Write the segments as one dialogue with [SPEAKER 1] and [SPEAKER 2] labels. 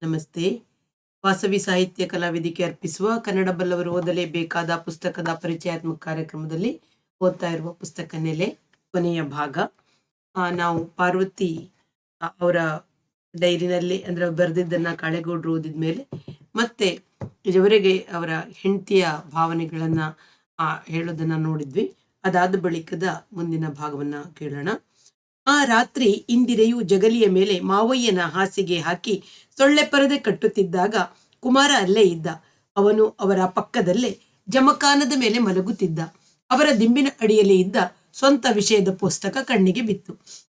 [SPEAKER 1] ನಮಸ್ತೆ. ವಾಸವಿ ಸಾಹಿತ್ಯ ಕಲಾವೇದಿಕೆ ಅರ್ಪಿಸುವ ಕನ್ನಡ ಬಲ್ಲವರು ಓದಲೇಬೇಕಾದ ಪುಸ್ತಕದ ಪರಿಚಯಾತ್ಮಕ ಕಾರ್ಯಕ್ರಮದಲ್ಲಿ ಓದ್ತಾ ಇರುವ ಪುಸ್ತಕ ನೆಲೆ ಕೊನೆಯ ಭಾಗ. ನಾವು ಪಾರ್ವತಿ ಅವರ ಡೈರಿನಲ್ಲಿ ಅಂದ್ರೆ ಬರೆದಿದ್ದನ್ನ ಕಾಳೆಗೌಡರು ಓದಿದ್ಮೇಲೆ ಮತ್ತೆ ಇದುವರೆಗೆ ಅವರ ಹೆಂಡತಿಯ ಭಾವನೆಗಳನ್ನ ಹೇಳೋದನ್ನ ನೋಡಿದ್ವಿ. ಅದಾದ ಬಳಿಕದ ಮುಂದಿನ ಭಾಗವನ್ನ ಕೇಳೋಣ. ಆ ರಾತ್ರಿ ಇಂದಿರೆಯು ಜಗಲಿಯ ಮೇಲೆ ಮಾವಯ್ಯನ ಹಾಸಿಗೆ ಹಾಕಿ ಸೊಳ್ಳೆ ಪರದೆ ಕಟ್ಟುತ್ತಿದ್ದಾಗ ಕುಮಾರ ಅಲ್ಲೇ ಇದ್ದ. ಅವನು ಅವರ ಪಕ್ಕದಲ್ಲೇ ಜಮಖಾನದ ಮೇಲೆ ಮಲಗುತ್ತಿದ್ದ. ಅವರ ದಿಂಬಿನ ಅಡಿಯಲ್ಲಿ ಇದ್ದ ಸ್ವಂತ ವಿಷಯದ ಪುಸ್ತಕ ಕಣ್ಣಿಗೆ ಬಿತ್ತು.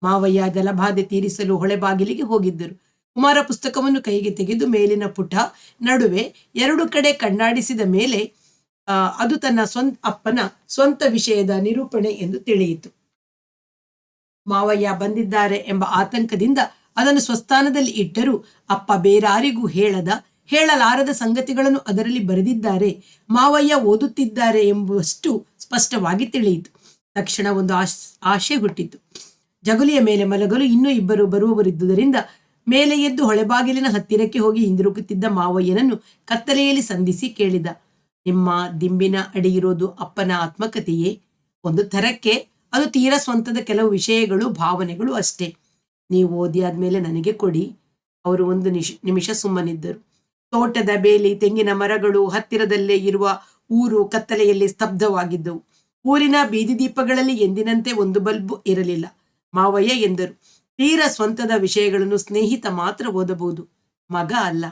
[SPEAKER 1] ಮಾವಯ್ಯ ಜಲಬಾಧೆ ತೀರಿಸಲು ಹೊಳೆಬಾಗಿಲಿಗೆ ಹೋಗಿದ್ದರು. ಕುಮಾರ ಪುಸ್ತಕವನ್ನು ಕೈಗೆ ತೆಗೆದು ಮೇಲಿನ ಪುಟ ನಡುವೆ ಎರಡು ಕಡೆ ಕಣ್ಣಾಡಿಸಿದ ಮೇಲೆ ಅದು ತನ್ನ ಅಪ್ಪನ ಸ್ವಂತ ವಿಷಯದ ನಿರೂಪಣೆ ಎಂದು ತಿಳಿಯಿತು. ಮಾವಯ್ಯ ಬಂದಿದ್ದಾರೆ ಎಂಬ ಆತಂಕದಿಂದ ಅದನ್ನು ಸ್ವಸ್ಥಾನದಲ್ಲಿ ಇಟ್ಟರೂ ಅಪ್ಪ ಬೇರಾರಿಗೂ ಹೇಳಲಾರದ ಸಂಗತಿಗಳನ್ನು ಅದರಲ್ಲಿ ಬರೆದಿದ್ದಾರೆ. ಮಾವಯ್ಯ ಓದುತ್ತಿದ್ದಾರೆ ಎಂಬುವಷ್ಟು ಸ್ಪಷ್ಟವಾಗಿ ತಿಳಿಯಿತು. ತಕ್ಷಣ ಒಂದು ಆಶೆ ಹುಟ್ಟಿತು. ಜಗುಲಿಯ ಮೇಲೆ ಮಲಗಲು ಇನ್ನೂ ಇಬ್ಬರು ಬರುವವರಿದ್ದುದರಿಂದ ಮೇಲೆ ಎದ್ದು ಹೊಳೆಬಾಗಿಲಿನ ಹತ್ತಿರಕ್ಕೆ ಹೋಗಿ ಹಿಂದಿರುಗುತ್ತಿದ್ದ ಮಾವಯ್ಯನನ್ನು ಕತ್ತಲೆಯಲ್ಲಿ ಸಂಧಿಸಿ ಕೇಳಿದ, ನಿಮ್ಮ ದಿಂಬಿನ ಅಡಿಯಿರೋದು ಅಪ್ಪನ ಆತ್ಮಕಥೆಯೇ? ಒಂದು ಥರಕ್ಕೆ ಅದು ತೀರಾ ಸ್ವಂತದ ಕೆಲವು ವಿಷಯಗಳು, ಭಾವನೆಗಳು ಅಷ್ಟೇ. ನೀವು ಓದಿ ಆದ್ಮೇಲೆ ನನಗೆ ಕೊಡಿ. ಅವರು ಒಂದು ನಿಮಿಷ ಸುಮ್ಮನಿದ್ದರು. ತೋಟದ ಬೇಲಿ, ತೆಂಗಿನ ಮರಗಳು, ಹತ್ತಿರದಲ್ಲೇ ಇರುವ ಊರು ಕತ್ತಲೆಯಲ್ಲಿ ಸ್ತಬ್ಧವಾಗಿದ್ದವು. ಊರಿನ ಬೀದಿ ದೀಪಗಳಲ್ಲಿ ಎಂದಿನಂತೆ ಒಂದು ಬಲ್ಬು ಇರಲಿಲ್ಲ. ಮಾವಯ್ಯ ಎಂದರು, ತೀರಾ ಸ್ವಂತದ ವಿಷಯಗಳನ್ನು ಸ್ನೇಹಿತ ಮಾತ್ರ ಓದಬಹುದು, ಮಗ ಅಲ್ಲ.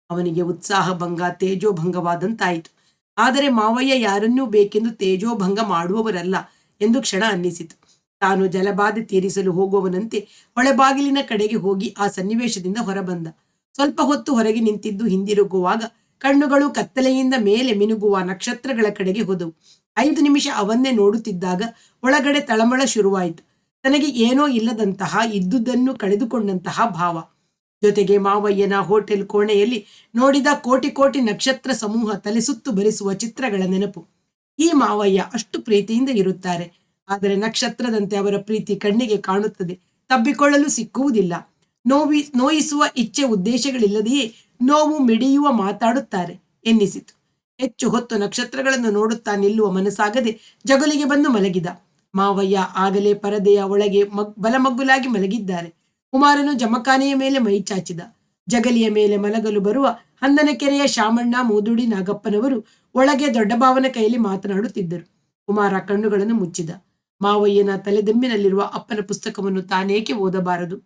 [SPEAKER 1] ಅವನಿಗೆ ಉತ್ಸಾಹಭಂಗ, ತೇಜೋಭಂಗವಾದಂತಾಯಿತು. ಆದರೆ ಮಾವಯ್ಯ ಯಾರನ್ನೂ ಬೇಕೆಂದು ತೇಜೋಭಂಗ ಮಾಡುವವರಲ್ಲ ಎಂದು ಕ್ಷಣ ಅನ್ನಿಸಿತು. ತಾನು ಜಲಬಾಧೆ ತೀರಿಸಲು ಹೋಗುವವನಂತೆ ಹೊಳೆಬಾಗಿಲಿನ ಕಡೆಗೆ ಹೋಗಿ ಆ ಸನ್ನಿವೇಶದಿಂದ ಹೊರಬಂದ. ಸ್ವಲ್ಪ ಹೊತ್ತು ಹೊರಗೆ ನಿಂತಿದ್ದು ಹಿಂದಿರುಗುವಾಗ ಕಣ್ಣುಗಳು ಕತ್ತಲೆಯಿಂದ ಮೇಲೆ ಮಿನುಗುವ ನಕ್ಷತ್ರಗಳ ಕಡೆಗೆ ಹೋದವು. 5 ನಿಮಿಷ ಅವನ್ನೇ ನೋಡುತ್ತಿದ್ದಾಗ ಒಳಗಡೆ ತಳಮಳ ಶುರುವಾಯಿತು. ತನಗೆ ಏನೋ ಇಲ್ಲದಂತಹ, ಇದ್ದುದನ್ನು ಕಳೆದುಕೊಂಡಂತಹ ಭಾವ. ಜೊತೆಗೆ ಮಾವಯ್ಯನ ಹೋಟೆಲ್ ಕೋಣೆಯಲ್ಲಿ ನೋಡಿದ ಕೋಟಿ ಕೋಟಿ ನಕ್ಷತ್ರ ಸಮೂಹ ತಲೆ ಸುತ್ತು ಬರಿಸುವ ಚಿತ್ರಗಳ ನೆನಪು. ಈ ಮಾವಯ್ಯ ಅಷ್ಟು ಪ್ರೀತಿಯಿಂದ ಇರುತ್ತಾರೆ, ಆದರೆ ನಕ್ಷತ್ರದಂತೆ ಅವರ ಪ್ರೀತಿ ಕಣ್ಣಿಗೆ ಕಾಣುತ್ತದೆ, ತಬ್ಬಿಕೊಳ್ಳಲು ಸಿಕ್ಕುವುದಿಲ್ಲ. ನೋಯಿಸುವ ಇಚ್ಛೆ ಉದ್ದೇಶಗಳಿಲ್ಲದೆಯೇ ನೋವು ಮಿಡಿಯುವ ಮಾತಾಡುತ್ತಾರೆ ಎನ್ನಿಸಿತು. ಹೆಚ್ಚು ಹೊತ್ತು ನಕ್ಷತ್ರಗಳನ್ನು ನೋಡುತ್ತಾ ನಿಲ್ಲುವ ಮನಸ್ಸಾಗದೆ ಜಗುಲಿಗೆ ಬಂದು ಮಲಗಿದ. ಮಾವಯ್ಯ ಆಗಲೇ ಪರದೆಯ ಒಳಗೆ ಬಲಮಗ್ಗುಲಾಗಿ ಮಲಗಿದ್ದಾರೆ. ಕುಮಾರನು ಜಮಖಾನೆಯ ಮೇಲೆ ಮೈ ಚಾಚಿದ. ಜಗಲಿಯ ಮೇಲೆ ಮಲಗಲು ಬರುವ ಹಂದನಕೆರೆಯ ಶಾಮಣ್ಣ, ಮೂದುಡಿ ನಾಗಪ್ಪನವರು ಒಳಗೆ ದೊಡ್ಡ ಭಾವನ ಕೈಯಲ್ಲಿ ಮಾತನಾಡುತ್ತಿದ್ದರು. ಕುಮಾರ ಕಣ್ಣುಗಳನ್ನು ಮುಚ್ಚಿದ. ಮಾವಯ್ಯನ ತಲೆದೆಮ್ಮಿನಲ್ಲಿರುವ ಅಪ್ಪನ ಪುಸ್ತಕವನ್ನು ತಾನೇಕೆ ಓದಬಾರದು?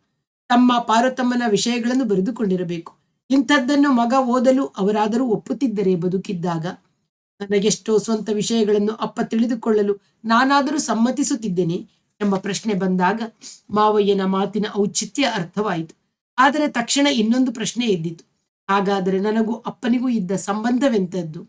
[SPEAKER 1] ತಮ್ಮ ಪಾರ್ವತಮ್ಮನ ವಿಷಯಗಳನ್ನು ಬರೆದುಕೊಂಡಿರಬೇಕು. ಇಂಥದ್ದನ್ನು ಮಗ ಓದಲು ಅವರಾದರೂ ಒಪ್ಪುತ್ತಿದ್ದರೆ ಬದುಕಿದ್ದಾಗ. ನನಗೆಷ್ಟೋ ಸ್ವಂತ ವಿಷಯಗಳನ್ನು ಅಪ್ಪ ತಿಳಿದುಕೊಳ್ಳಲು ನಾನಾದರೂ ಸಮ್ಮತಿಸುತ್ತಿದ್ದೇನೆ ಎಂಬ ಪ್ರಶ್ನೆ ಬಂದಾಗ ಮಾವಯ್ಯನ ಮಾತಿನ ಔಚಿತ್ಯ ಅರ್ಥವಾಯಿತು. ಆದರೆ ತಕ್ಷಣ ಇನ್ನೊಂದು ಪ್ರಶ್ನೆ ಎದ್ದಿತು. ಹಾಗಾದರೆ ನನಗೂ ಅಪ್ಪನಿಗೂ ಇದ್ದ ಸಂಬಂಧವೆಂಥದ್ದು?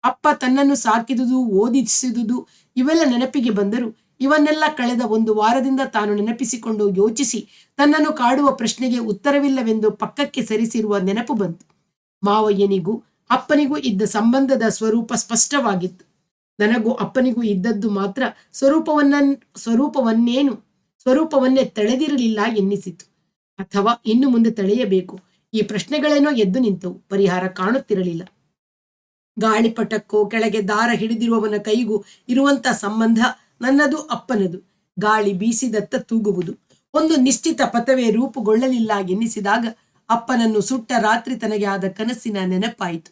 [SPEAKER 1] ಅಪ್ಪ ತನ್ನನ್ನು ಸಾಕಿದುದು, ಓದಿಸಿದುದು ಇವೆಲ್ಲ ನೆನಪಿಗೆ ಬಂದರೂ ಇವನ್ನೆಲ್ಲ ಕಳೆದ 1 ವಾರದಿಂದ ತಾನು ನೆನಪಿಸಿಕೊಂಡು ಯೋಚಿಸಿ ತನ್ನನ್ನು ಕಾಡುವ ಪ್ರಶ್ನೆಗೆ ಉತ್ತರವಿಲ್ಲವೆಂದು ಪಕ್ಕಕ್ಕೆ ಸರಿಸಿರುವ ನೆನಪು ಬಂತು. ಮಾವಯ್ಯನಿಗೂ ಅಪ್ಪನಿಗೂ ಇದ್ದ ಸಂಬಂಧದ ಸ್ವರೂಪ ಸ್ಪಷ್ಟವಾಗಿತ್ತು. ನನಗೂ ಅಪ್ಪನಿಗೂ ಇದ್ದದ್ದು ಮಾತ್ರ ಸ್ವರೂಪವನ್ನೇ ತಳೆದಿರಲಿಲ್ಲ ಎನ್ನಿಸಿತು. ಅಥವಾ ಇನ್ನು ಮುಂದೆ ತಳೆಯಬೇಕು. ಈ ಪ್ರಶ್ನೆಗಳೇನೋ ಎದ್ದು ನಿಂತವು, ಪರಿಹಾರ ಕಾಣುತ್ತಿರಲಿಲ್ಲ. ಗಾಳಿಪಟಕ್ಕೋ ಕೆಳಗೆ ದಾರ ಹಿಡಿದಿರುವವನ ಕೈಗೂ ಇರುವಂತ ಸಂಬಂಧ ನನ್ನದು ಅಪ್ಪನದು. ಗಾಳಿ ಬೀಸಿದತ್ತ ತೂಗುವುದು. ಒಂದು ನಿಶ್ಚಿತ ಪಥವೇ ರೂಪುಗೊಳ್ಳಲಿಲ್ಲ ಎನ್ನಿಸಿದಾಗ ಅಪ್ಪನನ್ನು ಸುಟ್ಟ ರಾತ್ರಿ ತನಗೆ ಆದ ಕನಸಿನ ನೆನಪಾಯಿತು.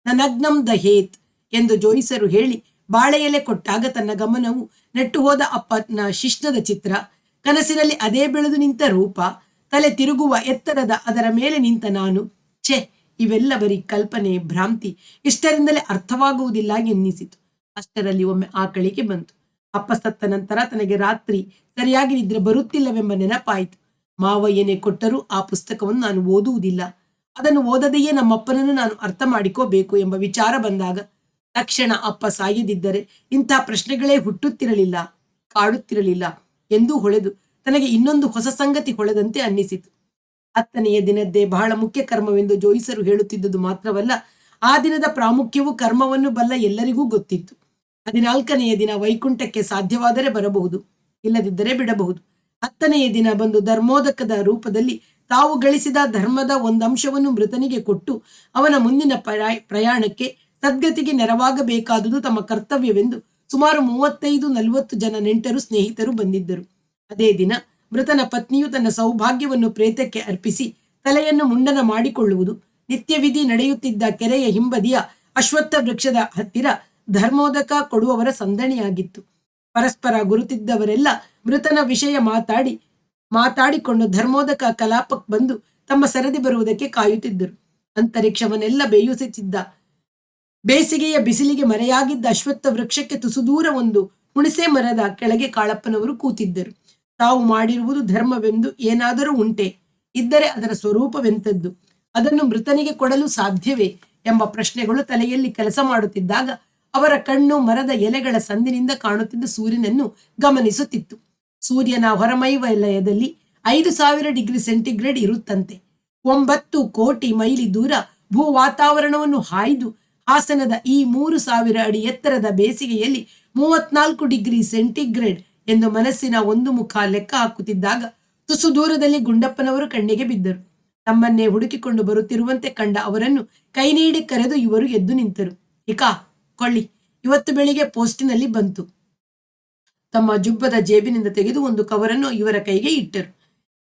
[SPEAKER 1] ನನಗ್ನಂ ದಹೇತ್ ಎಂದು ಜೋಯಿಸರು ಹೇಳಿ ಬಾಳೆ ಎಲೆ ಕೊಟ್ಟಾಗ ತನ್ನ ಗಮನವು ನೆಟ್ಟು ಹೋದ ಅಪ್ಪನ ಶಿಶ್ನದ ಚಿತ್ರ, ಕನಸಿನಲ್ಲಿ ಅದೇ ಬೆಳೆದು ನಿಂತ ರೂಪ, ತಲೆ ತಿರುಗುವ ಎತ್ತರದ ಅದರ ಮೇಲೆ ನಿಂತ ನಾನು. ಛೆ, ಇವೆಲ್ಲ ಬರೀ ಕಲ್ಪನೆ, ಭ್ರಾಂತಿ, ಇಷ್ಟರಿಂದಲೇ ಅರ್ಥವಾಗುವುದಿಲ್ಲ ಎನ್ನಿಸಿತು. ಅಷ್ಟರಲ್ಲಿ ಒಮ್ಮೆ ಆಕಳಿಕೆ ಬಂತು. ಅಪ್ಪ ಸತ್ತ ನಂತರ ತನಗೆ ರಾತ್ರಿ ಸರಿಯಾಗಿ ನಿದ್ರೆ ಬರುತ್ತಿಲ್ಲವೆಂಬ ನೆನಪಾಯಿತು. ಮಾವಯ್ಯನೇ ಕೊಟ್ಟರೂ ಆ ಪುಸ್ತಕವನ್ನು ನಾನು ಓದುವುದಿಲ್ಲ. ಅದನ್ನು ಓದದೆಯೇ ನಮ್ಮಪ್ಪನನ್ನು ನಾನು ಅರ್ಥ ಮಾಡಿಕೋಬೇಕು ಎಂಬ ವಿಚಾರ ಬಂದಾಗ ತಕ್ಷಣ ಅಪ್ಪ ಸಾಯದಿದ್ದರೆ ಇಂಥ ಪ್ರಶ್ನೆಗಳೇ ಹುಟ್ಟುತ್ತಿರಲಿಲ್ಲ, ಕಾಡುತ್ತಿರಲಿಲ್ಲ ಎಂದೂ ಹೊಳೆದು ತನಗೆ ಇನ್ನೊಂದು ಹೊಸ ಸಂಗತಿ ಹೊಳೆದಂತೆ ಅನ್ನಿಸಿತು. 10ನೆಯ ದಿನದ್ದೇ ಬಹಳ ಮುಖ್ಯ ಕರ್ಮವೆಂದು ಜೋಯಿಸರು ಹೇಳುತ್ತಿದ್ದುದು ಮಾತ್ರವಲ್ಲ, ಆ ದಿನದ ಪ್ರಾಮುಖ್ಯವು ಕರ್ಮವನ್ನು ಬಲ್ಲ ಎಲ್ಲರಿಗೂ ಗೊತ್ತಿತ್ತು. 14ನೆಯ ದಿನ ವೈಕುಂಠಕ್ಕೆ ಸಾಧ್ಯವಾದರೆ ಬರಬಹುದು, ಇಲ್ಲದಿದ್ದರೆ ಬಿಡಬಹುದು. 10ನೆಯ ದಿನ ಬಂದು ಧರ್ಮೋದಕದ ರೂಪದಲ್ಲಿ ತಾವು ಗಳಿಸಿದ ಧರ್ಮದ ಒಂದಂಶವನ್ನು ಮೃತನಿಗೆ ಕೊಟ್ಟು ಅವನ ಮುಂದಿನ ಪ್ರಯಾಣಕ್ಕೆ ಸದ್ಗತಿಗೆ ನೆರವಾಗಬೇಕಾದುದು ತಮ್ಮ ಕರ್ತವ್ಯವೆಂದು ಸುಮಾರು 35-40 ಜನ ನೆಂಟರು ಸ್ನೇಹಿತರು ಬಂದಿದ್ದರು. ಅದೇ ದಿನ ಮೃತನ ಪತ್ನಿಯು ತನ್ನ ಸೌಭಾಗ್ಯವನ್ನು ಪ್ರೇತಕ್ಕೆ ಅರ್ಪಿಸಿ ತಲೆಯನ್ನು ಮುಂಡನ ಮಾಡಿಕೊಳ್ಳುವುದು ನಿತ್ಯವಿಧಿ ನಡೆಯುತ್ತಿದ್ದ ಕೆರೆಯ ಹಿಂಬದಿಯ ಅಶ್ವತ್ಥ ವೃಕ್ಷದ ಹತ್ತಿರ ಧರ್ಮೋದಕ ಕೊಡುವವರ ಸಂದಣಿಯಾಗಿತ್ತು. ಪರಸ್ಪರ ಗುರುತಿದ್ದವರೆಲ್ಲ ಮೃತನ ವಿಷಯ ಮಾತಾಡಿಕೊಂಡು ಧರ್ಮೋದಕ ಕಲಾಪಕ್ಕೆ ಬಂದು ತಮ್ಮ ಸರದಿ ಬರುವುದಕ್ಕೆ ಕಾಯುತ್ತಿದ್ದರು. ಅಂತರಿಕ್ಷವನ್ನೆಲ್ಲ ಬೇಯುಸುತ್ತಿದ್ದ ಬೇಸಿಗೆಯ ಬಿಸಿಲಿಗೆ ಮರೆಯಾಗಿದ್ದ ಅಶ್ವತ್ಥ ವೃಕ್ಷಕ್ಕೆ ತುಸು ದೂರ ಒಂದು ಹುಣಸೆ ಮರದ ಕೆಳಗೆ ಕಾಳಪ್ಪನವರು ಕೂತಿದ್ದರು. ತಾವು ಮಾಡಿರುವುದು ಧರ್ಮವೆಂದು ಏನಾದರೂ ಉಂಟೆ, ಇದ್ದರೆ ಅದರ ಸ್ವರೂಪವೆಂತದ್ದು, ಅದನ್ನು ಮೃತನಿಗೆ ಕೊಡಲು ಸಾಧ್ಯವೇ ಎಂಬ ಪ್ರಶ್ನೆಗಳು ತಲೆಯಲ್ಲಿ ಕೆಲಸ ಮಾಡುತ್ತಿದ್ದಾಗ ಅವರ ಕಣ್ಣು ಮರದ ಎಲೆಗಳ ಸಂದಿನಿಂದ ಕಾಣುತ್ತಿದ್ದ ಸೂರ್ಯನನ್ನು ಗಮನಿಸುತ್ತಿತ್ತು. ಸೂರ್ಯನ ಹೊರಮೈ ವಲಯದಲ್ಲಿ 5,000 ಡಿಗ್ರಿ ಸೆಂಟಿಗ್ರೇಡ್ ಇರುತ್ತಂತೆ. 9 ಕೋಟಿ ಮೈಲಿ ದೂರ ಭೂ ವಾತಾವರಣವನ್ನು ಹಾಯ್ದು ಹಾಸನದ ಈ 3,000 ಅಡಿ ಎತ್ತರದ ಬೇಸಿಗೆಯಲ್ಲಿ 34 ಡಿಗ್ರಿ ಸೆಂಟಿಗ್ರೇಡ್ ಎಂದು ಮನಸ್ಸಿನ ಒಂದು ಮುಖ ಲೆಕ್ಕ ಹಾಕುತ್ತಿದ್ದಾಗ ತುಸು ದೂರದಲ್ಲಿ ಗುಂಡಪ್ಪನವರು ಕಣ್ಣಿಗೆ ಬಿದ್ದರು. ತಮ್ಮನ್ನೇ ಹುಡುಕಿಕೊಂಡು ಬರುತ್ತಿರುವಂತೆ ಕಂಡ ಅವರನ್ನು ಕೈ ನೀಡಿ ಕರೆದು ಇವರು ಎದ್ದು ನಿಂತರು. ಇಕಾ ಕೊಳ್ಳಿ, ಇವತ್ತು ಬೆಳಿಗ್ಗೆ ಪೋಸ್ಟಿನಲ್ಲಿ ಬಂತು. ತಮ್ಮ ಜುಬ್ಬದ ಜೇಬಿನಿಂದ ತೆಗೆದು ಒಂದು ಕವರನ್ನು ಇವರ ಕೈಗೆ ಇಟ್ಟರು.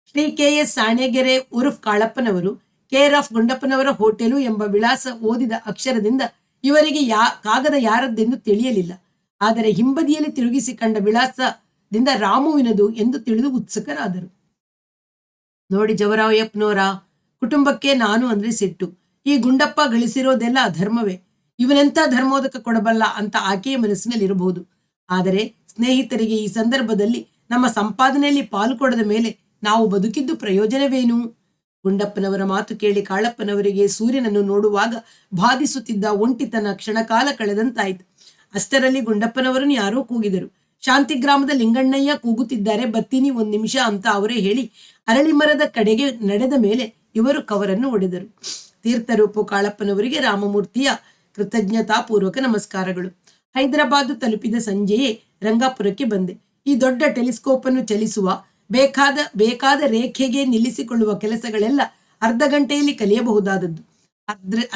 [SPEAKER 1] ಶ್ರೀ KS ಸಾಣೆಗೆರೆ ಉರ್ಫ್ ಕಾಳಪ್ಪನವರು, ಕೇರ್ ಆಫ್ ಗುಂಡಪ್ಪನವರ ಹೋಟೆಲು ಎಂಬ ವಿಳಾಸ ಓದಿದ ಅಕ್ಷರದಿಂದ ಇವರಿಗೆ ಕಾಗದ ಯಾರದ್ದೆಂದು ತಿಳಿಯಲಿಲ್ಲ. ಆದರೆ ಹಿಂಬದಿಯಲ್ಲಿ ತಿರುಗಿಸಿ ಕಂಡ ವಿಳಾಸದಿಂದ ರಾಮುವಿನದು ಎಂದು ತಿಳಿದು ಉತ್ಸುಕರಾದರು. ನೋಡಿ ಜವರಾಯಪ್ಪನವರ ಕುಟುಂಬಕ್ಕೆ ನಾನು ಅಂದ್ರೆ ಸಿಟ್ಟು. ಈ ಗುಂಡಪ್ಪ ಗಳಿಸಿರೋದೆಲ್ಲ ಅಧರ್ಮವೇ. ಇವನೆಂತ ಧರ್ಮೋದಕ ಕೊಡಬಲ್ಲ ಅಂತ ಆಕೆಯ ಮನಸ್ಸಿನಲ್ಲಿ ಇರಬಹುದು. ಆದರೆ ಸ್ನೇಹಿತರಿಗೆ ಈ ಸಂದರ್ಭದಲ್ಲಿ ನಮ್ಮ ಸಂಪಾದನೆಯಲ್ಲಿ ಪಾಲು ಕೊಡದ ಮೇಲೆ ನಾವು ಬದುಕಿದ್ದು ಪ್ರಯೋಜನವೇನು? ಗುಂಡಪ್ಪನವರ ಮಾತು ಕೇಳಿ ಕಾಳಪ್ಪನವರಿಗೆ ಸೂರ್ಯನನ್ನು ನೋಡುವಾಗ ಬಾಧಿಸುತ್ತಿದ್ದ ಒಂಟಿತನ ಕ್ಷಣಕಾಲ ಕಳೆದಂತಾಯಿತು. ಅಷ್ಟರಲ್ಲಿ ಗುಂಡಪ್ಪನವರನ್ನು ಯಾರೋ ಕೂಗಿದರು. ಶಾಂತಿ ಗ್ರಾಮದ ಲಿಂಗಣ್ಣಯ್ಯ ಕೂಗುತ್ತಿದ್ದಾರೆ, ಬತ್ತೀನಿ 1 ನಿಮಿಷ ಅಂತ ಅವರೇ ಹೇಳಿ ಅರಳಿ ಮರದ ಕಡೆಗೆ ನಡೆದ ಮೇಲೆ ಇವರು ಕವರನ್ನು ಒಡೆದರು. ತೀರ್ಥರೂಪು ಕಾಳಪ್ಪನವರಿಗೆ ರಾಮಮೂರ್ತಿಯ ಕೃತಜ್ಞತಾಪೂರ್ವಕ ನಮಸ್ಕಾರಗಳು. ಹೈದರಾಬಾದ್ ತಲುಪಿದ ಸಂಜೆಯೇ ರಂಗಾಪುರಕ್ಕೆ ಬಂದೆ. ಈ ದೊಡ್ಡ ಟೆಲಿಸ್ಕೋಪ್ ಅನ್ನು ಚಲಿಸುವ ಬೇಕಾದ ರೇಖೆಗೆ ನಿಲ್ಲಿಸಿಕೊಳ್ಳುವ ಕೆಲಸಗಳೆಲ್ಲ ಅರ್ಧ ಗಂಟೆಯಲ್ಲಿ ಕಲಿಯಬಹುದಾದದ್ದು.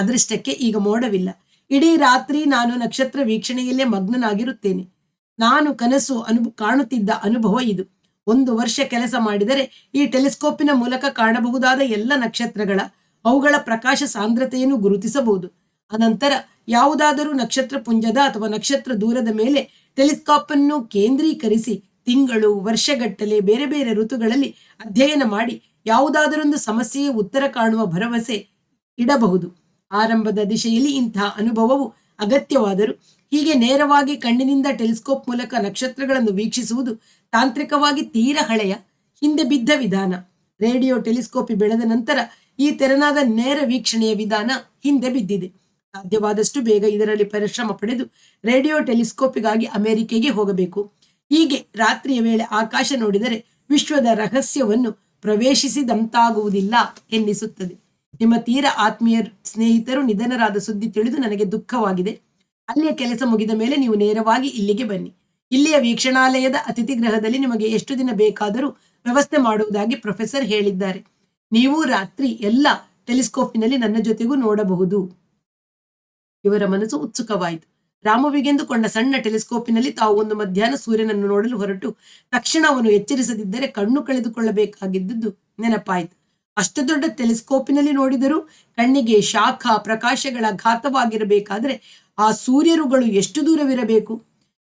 [SPEAKER 1] ಅದೃಷ್ಟಕ್ಕೆ ಈಗ ಮೋಡವಿಲ್ಲ. ಇಡೀ ರಾತ್ರಿ ನಾನು ನಕ್ಷತ್ರ ವೀಕ್ಷಣೆಯಲ್ಲೇ ಮಗ್ನನಾಗಿರುತ್ತೇನೆ. ನಾನು ಕನಸು ಕಾಣುತ್ತಿದ್ದ ಅನುಭವ ಇದು. 1 ವರ್ಷ ಕೆಲಸ ಮಾಡಿದರೆ ಈ ಟೆಲಿಸ್ಕೋಪಿನ ಮೂಲಕ ಕಾಣಬಹುದಾದ ಎಲ್ಲ ನಕ್ಷತ್ರಗಳ ಅವುಗಳ ಪ್ರಕಾಶ ಸಾಂದ್ರತೆಯನ್ನು ಗುರುತಿಸಬಹುದು. ಅನಂತರ ಯಾವುದಾದರೂ ನಕ್ಷತ್ರ ಪುಂಜದ ಅಥವಾ ನಕ್ಷತ್ರ ದೂರದ ಮೇಲೆ ಟೆಲಿಸ್ಕೋಪ್ ಅನ್ನು ಕೇಂದ್ರೀಕರಿಸಿ ತಿಂಗಳು ವರ್ಷಗಟ್ಟಲೆ ಬೇರೆ ಬೇರೆ ಋತುಗಳಲ್ಲಿ ಅಧ್ಯಯನ ಮಾಡಿ ಯಾವುದಾದರೊಂದು ಸಮಸ್ಯೆಯ ಉತ್ತರ ಕಾಣುವ ಭರವಸೆ ಇಡಬಹುದು. ಆರಂಭದ ದಿಶೆಯಲ್ಲಿ ಇಂತಹ ಅನುಭವವು ಅಗತ್ಯವಾದರೂ ಹೀಗೆ ನೇರವಾಗಿ ಕಣ್ಣಿನಿಂದ ಟೆಲಿಸ್ಕೋಪ್ ಮೂಲಕ ನಕ್ಷತ್ರಗಳನ್ನು ವೀಕ್ಷಿಸುವುದು ತಾಂತ್ರಿಕವಾಗಿ ತೀರ ಹಳೆಯ ಹಿಂದೆ ಬಿದ್ದ ವಿಧಾನ. ರೇಡಿಯೋ ಟೆಲಿಸ್ಕೋಪಿ ಬೆಳೆದ ನಂತರ ಈ ತೆರನಾದ ನೇರ ವೀಕ್ಷಣೆಯ ವಿಧಾನ ಹಿಂದೆ ಬಿದ್ದಿದೆ. ಸಾಧ್ಯವಾದಷ್ಟು ಬೇಗ ಇದರಲ್ಲಿ ಪರಿಶ್ರಮ ಪಡೆದು ರೇಡಿಯೋ ಟೆಲಿಸ್ಕೋಪಿಗಾಗಿ ಅಮೆರಿಕೆಗೆ ಹೋಗಬೇಕು. ಹೀಗೆ ರಾತ್ರಿಯ ವೇಳೆ ಆಕಾಶ ನೋಡಿದರೆ ವಿಶ್ವದ ರಹಸ್ಯವನ್ನು ಪ್ರವೇಶಿಸಿದಂತಾಗುವುದಿಲ್ಲ ಎನ್ನಿಸುತ್ತದೆ. ನಿಮ್ಮ ತೀರ ಆತ್ಮೀಯ ಸ್ನೇಹಿತರು ನಿಧನರಾದ ಸುದ್ದಿ ತಿಳಿದು ನನಗೆ ದುಃಖವಾಗಿದೆ. ಅಲ್ಲಿಯ ಕೆಲಸ ಮುಗಿದ ಮೇಲೆ ನೀವು ನೇರವಾಗಿ ಇಲ್ಲಿಗೆ ಬನ್ನಿ. ಇಲ್ಲಿಯ ವೀಕ್ಷಣಾಲಯದ ಅತಿಥಿ ಗೃಹದಲ್ಲಿ ನಿಮಗೆ ಎಷ್ಟು ದಿನ ಬೇಕಾದರೂ ವ್ಯವಸ್ಥೆ ಮಾಡುವುದಾಗಿ ಪ್ರೊಫೆಸರ್ ಹೇಳಿದ್ದಾರೆ. ನೀವು ರಾತ್ರಿ ಎಲ್ಲ ಟೆಲಿಸ್ಕೋಪಿನಲ್ಲಿ ನನ್ನ ಜೊತೆಗೂ ನೋಡಬಹುದು. ಇವರ ಮನಸ್ಸು ಉತ್ಸುಕವಾಯಿತು. ರಾಮುವಿಗೆಂದುಕೊಂಡ ಸಣ್ಣ ಟೆಲಿಸ್ಕೋಪಿನಲ್ಲಿ ತಾವು ಒಂದು ಮಧ್ಯಾಹ್ನ ಸೂರ್ಯನನ್ನು ನೋಡಲು ಹೊರಟು ತಕ್ಷಣ ಅವನು ಎಚ್ಚರಿಸದಿದ್ದರೆ ಕಣ್ಣು ಕಳೆದುಕೊಳ್ಳಬೇಕಾಗಿದ್ದುದು ನೆನಪಾಯಿತು. ಅಷ್ಟು ದೊಡ್ಡ ಟೆಲಿಸ್ಕೋಪಿನಲ್ಲಿ ನೋಡಿದರೂ ಕಣ್ಣಿಗೆ ಶಾಖ ಪ್ರಕಾಶಗಳ ಘಾತವಾಗಿರಬೇಕಾದರೆ ಆ ಸೂರ್ಯರುಗಳು ಎಷ್ಟು ದೂರವಿರಬೇಕು?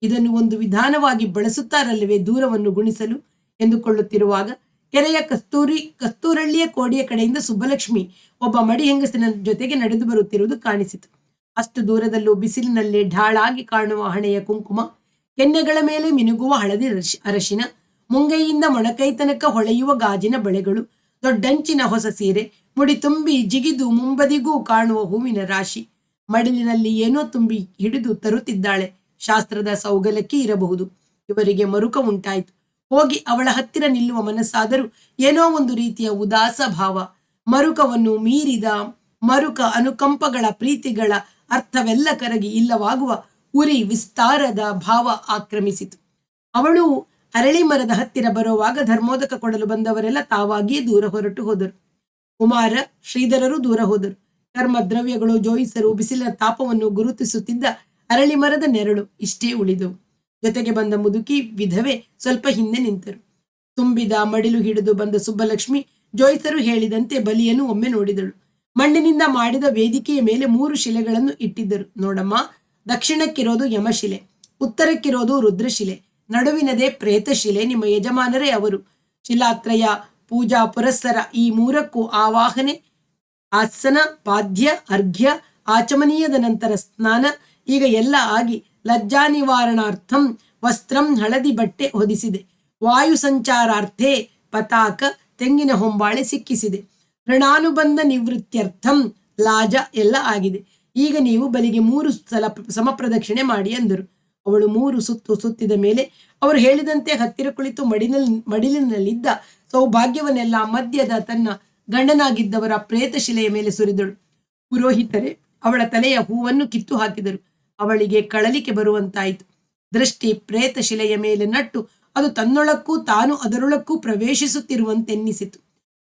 [SPEAKER 1] ಇದನ್ನು ಒಂದು ವಿಧಾನವಾಗಿ ಬಳಸುತ್ತಾರಲ್ಲವೇ ದೂರವನ್ನು ಗುಣಿಸಲು ಎಂದುಕೊಳ್ಳುತ್ತಿರುವಾಗ ಕೆರೆಯ ಕಸ್ತೂರಳ್ಳಿಯ ಕೋಡಿಯ ಕಡೆಯಿಂದ ಸುಬ್ಬಲಕ್ಷ್ಮಿ ಒಬ್ಬ ಮಡಿ ಹೆಂಗಸಿನ ಜೊತೆಗೆ ನಡೆದು ಬರುತ್ತಿರುವುದು ಕಾಣಿಸಿತು. ಅಷ್ಟು ದೂರದಲ್ಲೂ ಬಿಸಿಲಿನಲ್ಲಿ ಢಾಳಾಗಿ ಕಾಣುವ ಹಣೆಯ ಕುಂಕುಮ, ಕೆನ್ನೆಗಳ ಮೇಲೆ ಮಿನುಗುವ ಹಳದಿ ಅರಶಿನ, ಮುಂಗೈಯಿಂದ ಮೊಣಕೈ ತನಕ ಹೊಳೆಯುವ ಗಾಜಿನ ಬಳೆಗಳು, ದೊಡ್ಡಂಚಿನ ಹೊಸ ಸೀರೆ, ಮುಡಿ ತುಂಬಿ ಜಿಗಿದು ಮುಂಬದಿಗೂ ಕಾಣುವ ಹೂವಿನ ರಾಶಿ, ಮಡಿಲಿನಲ್ಲಿ ಏನೋ ತುಂಬಿ ಹಿಡಿದು ತರುತ್ತಿದ್ದಾಳೆ. ಶಾಸ್ತ್ರದ ಸೌಗಲಕ್ಕೆ ಇರಬಹುದು. ಇವರಿಗೆ ಮರುಕ ಉಂಟಾಯಿತು. ಹೋಗಿ ಅವಳ ಹತ್ತಿರ ನಿಲ್ಲುವ ಮನಸ್ಸಾದರೂ ಏನೋ ಒಂದು ರೀತಿಯ ಉದಾಸ ಭಾವ. ಮರುಕವನ್ನು ಮೀರಿದ ಮರುಕ ಅನುಕಂಪಗಳ ಪ್ರೀತಿಗಳ ಅರ್ಥವೆಲ್ಲ ಕರಗಿ ಇಲ್ಲವಾಗುವ ಉರಿ ವಿಸ್ತಾರದ ಭಾವ ಆಕ್ರಮಿಸಿತು. ಅವಳು ಅರಳಿ ಮರದ ಹತ್ತಿರ ಬರುವಾಗ ಧರ್ಮೋದಕ ಕೊಡಲು ಬಂದವರೆಲ್ಲ ತಾವಾಗಿಯೇ ದೂರ ಹೊರಟು ಹೋದರು. ಕುಮಾರ ಶ್ರೀಧರರು ದೂರ ಹೋದರು. ಕರ್ಮ ದ್ರವ್ಯಗಳು, ಜೋಯಿಸರು, ಬಿಸಿಲಿನ ತಾಪವನ್ನು ಗುರುತಿಸುತ್ತಿದ್ದ ಅರಳಿ ಮರದ ನೆರಳು ಇಷ್ಟೇ ಉಳಿದವು. ಜೊತೆಗೆ ಬಂದ ಮುದುಕಿ ವಿಧವೆ ಸ್ವಲ್ಪ ಹಿಂದೆ ನಿಂತರು. ತುಂಬಿದ ಮಡಿಲು ಹಿಡಿದು ಬಂದ ಸುಬ್ಬಲಕ್ಷ್ಮಿ ಜೋಯಿಸರು ಹೇಳಿದಂತೆ ಬಲಿಯನ್ನು ಒಮ್ಮೆ ನೋಡಿದಳು. ಮಣ್ಣಿನಿಂದ ಮಾಡಿದ ವೇದಿಕೆಯ ಮೇಲೆ 3 ಶಿಲೆಗಳನ್ನು ಇಟ್ಟಿದ್ದರು. ನೋಡಮ್ಮ, ದಕ್ಷಿಣಕ್ಕಿರೋದು ಯಮಶಿಲೆ, ಉತ್ತರಕ್ಕಿರೋದು ರುದ್ರಶಿಲೆ, ನಡುವಿನದೇ ಪ್ರೇತಶಿಲೆ. ನಿಮ್ಮ ಯಜಮಾನರೇ ಅವರು. ಶಿಲಾತ್ರಯ, ಪೂಜಾ ಪುರಸ್ಸರ ಈ 3ಕ್ಕೂ ಆವಾಹನೆ, ಆಸನ, ಪಾದ್ಯ, ಅರ್ಘ್ಯ, ಆಚಮನೀಯದ ನಂತರ ಸ್ನಾನ. ಈಗ ಎಲ್ಲ ಆಗಿ ಲಜ್ಜಾ ನಿವಾರಣಾರ್ಥಂ ವಸ್ತ್ರಂ, ಹಳದಿ ಬಟ್ಟೆ ಹೊದಿಸಿದೆ. ವಾಯು ಸಂಚಾರಾರ್ಥೇ ಪತಾಕ, ತೆಂಗಿನ ಹೊಂಬಾಳೆ ಸಿಕ್ಕಿಸಿದೆ. ಋಣಾನುಬಂಧ ನಿವೃತ್ತ್ಯರ್ಥಂ ಲಾಜ ಎಲ್ಲ ಆಗಿದೆ. ಈಗ ನೀವು ಬಲಿಗೆ 3 ಸಲ ಸಮಪ್ರದಕ್ಷಿಣೆ ಮಾಡಿ ಅಂದರು. ಅವಳು 3 ಸುತ್ತು ಸುತ್ತಿದ ಮೇಲೆ ಅವರು ಹೇಳಿದಂತೆ ಹತ್ತಿರ ಕುಳಿತು ಮಡಿಲಿನಲ್ಲಿದ್ದ ಸೌಭಾಗ್ಯವನ್ನೆಲ್ಲ ಮಧ್ಯದ ತನ್ನ ಗಂಡನಾಗಿದ್ದವರ ಪ್ರೇತಶಿಲೆಯ ಮೇಲೆ ಸುರಿದಳು. ಪುರೋಹಿತರೆ ಅವಳ ತಲೆಯ ಹೂವನ್ನು ಕಿತ್ತು ಹಾಕಿದರು. ಅವಳಿಗೆ ಕಳಲಿಕೆ ಬರುವಂತಾಯಿತು. ದೃಷ್ಟಿ ಪ್ರೇತಶಿಲೆಯ ಮೇಲೆ ನಟ್ಟು ಅದು ತನ್ನೊಳಕ್ಕೂ ತಾನು ಅದರೊಳಕ್ಕೂ ಪ್ರವೇಶಿಸುತ್ತಿರುವಂತೆನ್ನಿಸಿತು.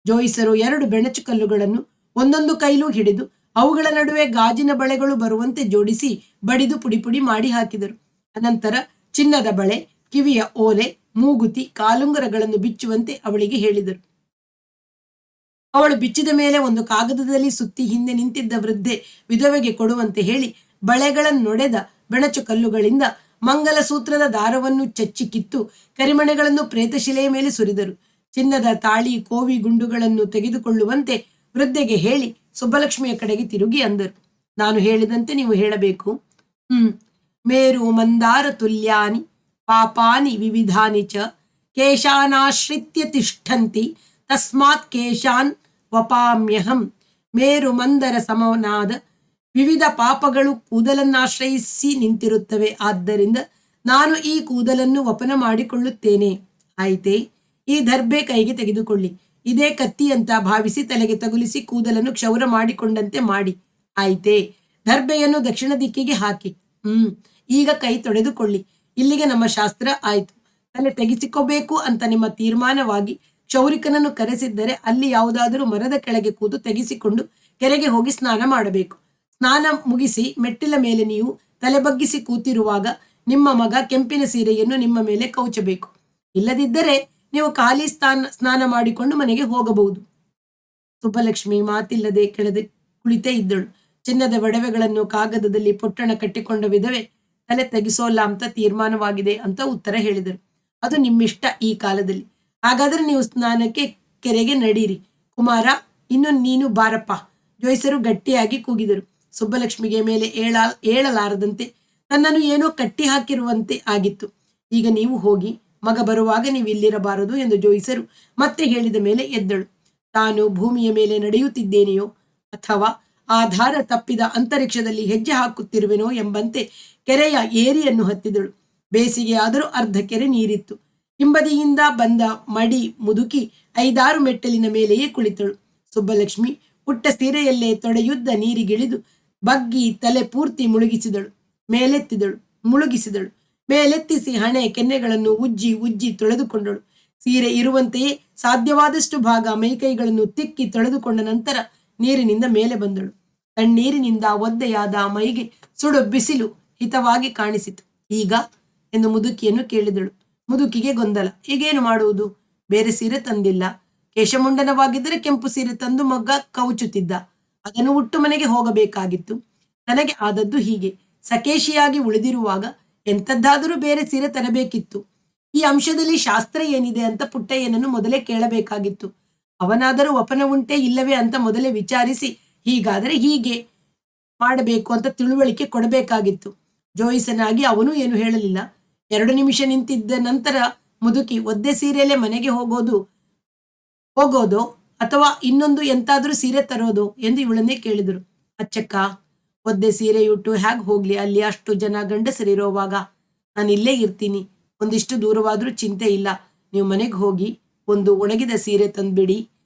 [SPEAKER 1] ಜೋಯಿಸರು 2 ಬೆಣಚು ಕಲ್ಲುಗಳನ್ನು ಒಂದೊಂದು ಕೈಲೂ ಹಿಡಿದು ಅವುಗಳ ನಡುವೆ ಗಾಜಿನ ಬಳೆಗಳು ಬರುವಂತೆ ಜೋಡಿಸಿ ಬಡಿದು ಪುಡಿ ಪುಡಿ ಮಾಡಿ ಹಾಕಿದರು. ಅನಂತರ ಚಿನ್ನದ ಬಳೆ, ಕಿವಿಯ ಓಲೆ, ಮೂಗುತಿ, ಕಾಲುಂಗರಗಳನ್ನು ಬಿಚ್ಚುವಂತೆ ಅವಳಿಗೆ ಹೇಳಿದರು. ಅವಳು ಬಿಚ್ಚಿದ ಮೇಲೆ ಒಂದು ಕಾಗದದಲ್ಲಿ ಸುತ್ತಿ ಹಿಂದೆ ನಿಂತಿದ್ದ ವೃದ್ಧೆ ವಿಧವೆಗೆ ಕೊಡುವಂತೆ ಹೇಳಿ ಬಳೆಗಳನ್ನೊಡೆದ ಬೆಣಚು ಕಲ್ಲುಗಳಿಂದ ಮಂಗಲ ಸೂತ್ರದ ದಾರವನ್ನು ಚಚ್ಚಿ ಕಿತ್ತು ಕರಿಮಣೆಗಳನ್ನು ಪ್ರೇತಶಿಲೆಯ ಮೇಲೆ ಸುರಿದರು. ಚಿನ್ನದ ತಾಳಿ, ಕೋವಿ ಗುಂಡುಗಳನ್ನು ತೆಗೆದುಕೊಳ್ಳುವಂತೆ ವೃದ್ಧೆಗೆ ಹೇಳಿ ಸುಬ್ಬಲಕ್ಷ್ಮಿಯ ಕಡೆಗೆ ತಿರುಗಿ ಅಂದರು. ನಾನು ಹೇಳಿದಂತೆ ನೀವು ಹೇಳಬೇಕು. ಮೇರು ಮಂದಾರ ತುಲ್ಯಾನಿ ಪಾಪಾನಿ ವಿವಿಧಾನಿ ಚ ಕೇಶಾನಾಶ್ರಿತ್ಯ ತಿಷ್ಠಂತಿ ತಸ್ಮಾತ್ ಕೇಶಾನ್ ವಪಾಮ್ಯಹಂ. ಮೇರು ಮಂದರ ಸಮನಾದ ವಿವಿಧ ಪಾಪಗಳು ಕೂದಲನ್ನಾಶ್ರಯಿಸಿ ನಿಂತಿರುತ್ತವೆ. ಆದ್ದರಿಂದ ನಾನು ಈ ಕೂದಲನ್ನು ವಪನ ಮಾಡಿಕೊಳ್ಳುತ್ತೇನೆ. ಆಯ್ತೇ? ಈ ದರ್ಬೆ ಕೈಗೆ ತೆಗೆದುಕೊಳ್ಳಿ. ಇದೇ ಕತ್ತಿ ಅಂತ ಭಾವಿಸಿ ತಲೆಗೆ ತಗುಲಿಸಿ ಕೂದಲನ್ನು ಕ್ಷೌರ ಮಾಡಿಕೊಂಡಂತೆ ಮಾಡಿ. ಆಯ್ತೇ? ದರ್ಬೆಯನ್ನು ದಕ್ಷಿಣ ದಿಕ್ಕಿಗೆ ಹಾಕಿ. ಈಗ ಕೈ ತೊಳೆದುಕೊಳ್ಳಿ. ಇಲ್ಲಿಗೆ ನಮ್ಮ ಶಾಸ್ತ್ರ ಆಯ್ತು. ತಲೆ ತೆಗೆಸಿಕೋಬೇಕು ಅಂತ ನಿಮ್ಮ ತೀರ್ಮಾನವಾಗಿ ಕ್ಷೌರಿಕನನ್ನು ಕರೆಸಿದ್ದರೆ ಅಲ್ಲಿ ಯಾವುದಾದರೂ ಮರದ ಕೆಳಗೆ ಕೂತು ತೆಗೆಸಿಕೊಂಡು ಕೆರೆಗೆ ಹೋಗಿ ಸ್ನಾನ ಮಾಡಬೇಕು. ಸ್ನಾನ ಮುಗಿಸಿ ಮೆಟ್ಟಿಲ ಮೇಲೆ ನೀವು ತಲೆ ಬಗ್ಗಿಸಿ ಕೂತಿರುವಾಗ ನಿಮ್ಮ ಮಗ ಕೆಂಪಿನ ಸೀರೆಯನ್ನು ನಿಮ್ಮ ಮೇಲೆ ಕೌಚಬೇಕು. ಇಲ್ಲದಿದ್ದರೆ ನೀವು ಖಾಲಿ ಸ್ನಾನ ಮಾಡಿಕೊಂಡು ಮನೆಗೆ ಹೋಗಬಹುದು. ಸುಬ್ಬಲಕ್ಷ್ಮಿ ಮಾತಿಲ್ಲದೆ ಕೆಳದೆ ಕುಳಿತೇ ಇದ್ದಳು. ಚಿನ್ನದ ಒಡವೆಗಳನ್ನು ಕಾಗದದಲ್ಲಿ ಪೊಟ್ಟಣ ಕಟ್ಟಿಕೊಂಡ ವಿಧವೆ ತಲೆ ತೆಗಿಸೋಲ್ಲ ಅಂತ ತೀರ್ಮಾನವಾಗಿದೆ ಅಂತ ಉತ್ತರ ಹೇಳಿದರು. ಅದು ನಿಮ್ಮಿಷ್ಟ ಈ ಕಾಲದಲ್ಲಿ. ಹಾಗಾದ್ರೆ ನೀವು ಸ್ನಾನಕ್ಕೆ ಕೆರೆಗೆ ನಡೀರಿ. ಕುಮಾರ, ಇನ್ನು ನೀನು ಬಾರಪ್ಪ. ಜೋಯಿಸರು ಗಟ್ಟಿಯಾಗಿ ಕೂಗಿದರು. ಸುಬ್ಬಲಕ್ಷ್ಮಿಗೆ ಮೇಲೆ ಏಳಲಾರದಂತೆ ತನ್ನನ್ನು ಏನೋ ಕಟ್ಟಿ ಹಾಕಿರುವಂತೆ ಆಗಿತ್ತು. ಈಗ ನೀವು ಹೋಗಿ, ಮಗ ಬರುವಾಗ ನೀವು ಇಲ್ಲಿರಬಾರದು ಎಂದು ಜೋಯಿಸರು ಮತ್ತೆ ಹೇಳಿದ ಮೇಲೆ ಎದ್ದಳು. ತಾನು ಭೂಮಿಯ ಮೇಲೆ ನಡೆಯುತ್ತಿದ್ದೇನೆಯೋ ಅಥವಾ ಆಧಾರ ತಪ್ಪಿದ ಅಂತರಿಕ್ಷದಲ್ಲಿ ಹೆಜ್ಜೆ ಹಾಕುತ್ತಿರುವೆನೋ ಎಂಬಂತೆ ಕೆರೆಯ ಏರಿಯನ್ನು ಹತ್ತಿದಳು. ಬೇಸಿಗೆ ಆದರೂ ಅರ್ಧ ಕೆರೆ ನೀರಿತ್ತು. ಹಿಂಬದಿಯಿಂದ ಬಂದ ಮಡಿ ಮುದುಕಿ 5-6 ಮೆಟ್ಟಲಿನ ಮೇಲೆಯೇ ಕುಳಿತಳು. ಸುಬ್ಬಲಕ್ಷ್ಮಿ ಪುಟ್ಟ ಸೀರೆಯಲ್ಲೇ ತೊಡೆಯುದ್ದ ನೀರಿಗಿಳಿದು ಬಗ್ಗಿ ತಲೆ ಪೂರ್ತಿ ಮುಳುಗಿಸಿದಳು. ಮೇಲೆತ್ತಿಸಿ ಹಣೆ ಕೆನ್ನೆಗಳನ್ನು ಉಜ್ಜಿ ಉಜ್ಜಿ ತೊಳೆದುಕೊಂಡಳು. ಸೀರೆ ಇರುವಂತೆಯೇ ಸಾಧ್ಯವಾದಷ್ಟು ಭಾಗ ಮೈಕೈಗಳನ್ನು ತಿಕ್ಕಿ ತೊಳೆದುಕೊಂಡ ನಂತರ ನೀರಿನಿಂದ ಮೇಲೆ ಬಂದಳು. ತಣ್ಣೀರಿನಿಂದ ಒದ್ದೆಯಾದ ಮೈಗೆ ಸುಡು ಬಿಸಿಲು ಹಿತವಾಗಿ ಕಾಣಿಸಿತು. ಈಗ ಎಂದು ಮುದುಕಿಯನ್ನು ಕೇಳಿದಳು. ಮುದುಕಿಗೆ ಗೊಂದಲ. ಈಗೇನು ಮಾಡುವುದು? ಬೇರೆ ಸೀರೆ ತಂದಿಲ್ಲ. ಕೇಶಮುಂಡನವಾಗಿದ್ದರೆ ಕೆಂಪು ಸೀರೆ ತಂದು ಮಗ್ಗ ಕವುಚುತ್ತಿದ್ದ. ಅದನ್ನು ಉಟ್ಟು ಮನೆಗೆ ಹೋಗಬೇಕಾಗಿತ್ತು. ತನಗೆ ಆದದ್ದು ಹೀಗೆ. ಸಕೇಶಿಯಾಗಿ ಉಳಿದಿರುವಾಗ ಎಂಥದ್ದಾದರೂ ಬೇರೆ ಸೀರೆ ತರಬೇಕಿತ್ತು. ಈ ಅಂಶದಲ್ಲಿ ಶಾಸ್ತ್ರ ಏನಿದೆ ಅಂತ ಪುಟ್ಟಯ್ಯನನ್ನು ಮೊದಲೇ ಕೇಳಬೇಕಾಗಿತ್ತು. ಅವನಾದರೂ ವಪನ ಉಂಟೆ ಇಲ್ಲವೇ ಅಂತ ಮೊದಲೇ ವಿಚಾರಿಸಿ ಹೀಗಾದರೆ ಹೀಗೆ ಮಾಡಬೇಕು ಅಂತ ತಿಳುವಳಿಕೆ ಕೊಡಬೇಕಾಗಿತ್ತು. ಜೋಯಿಸನಾಗಿ ಅವನು ಏನು ಹೇಳಲಿಲ್ಲ. 2 ನಿಮಿಷ ನಿಂತಿದ್ದ ನಂತರ ಮುದುಕಿ ಒದ್ದೆ ಸೀರೆಯಲ್ಲೇ ಮನೆಗೆ ಹೋಗೋದೋ ಅಥವಾ ಇನ್ನೊಂದು ಎಂತಾದ್ರೂ ಸೀರೆ ತರೋದೋ ಎಂದು ಇವಳನ್ನೇ ಕೇಳಿದರು. ಅಚ್ಚಕ್ಕ, ಒದ್ದೆ ಸೀರೆಯುಟ್ಟು ಹೇಗೆ ಹೋಗ್ಲಿ? ಅಲ್ಲಿ ಅಷ್ಟು ಜನ ಗಂಡಸರಿರೋವಾಗ ನಾನು ಇಲ್ಲೇ ಇರ್ತೀನಿ. ಒಂದಿಷ್ಟು ದೂರವಾದ್ರೂ ಚಿಂತೆ ಇಲ್ಲ. ನೀವು ಮನೆಗೆ ಹೋಗಿ ಒಂದು ಒಣಗಿದ ಸೀರೆ ತಂದ್ಬಿಡಿ.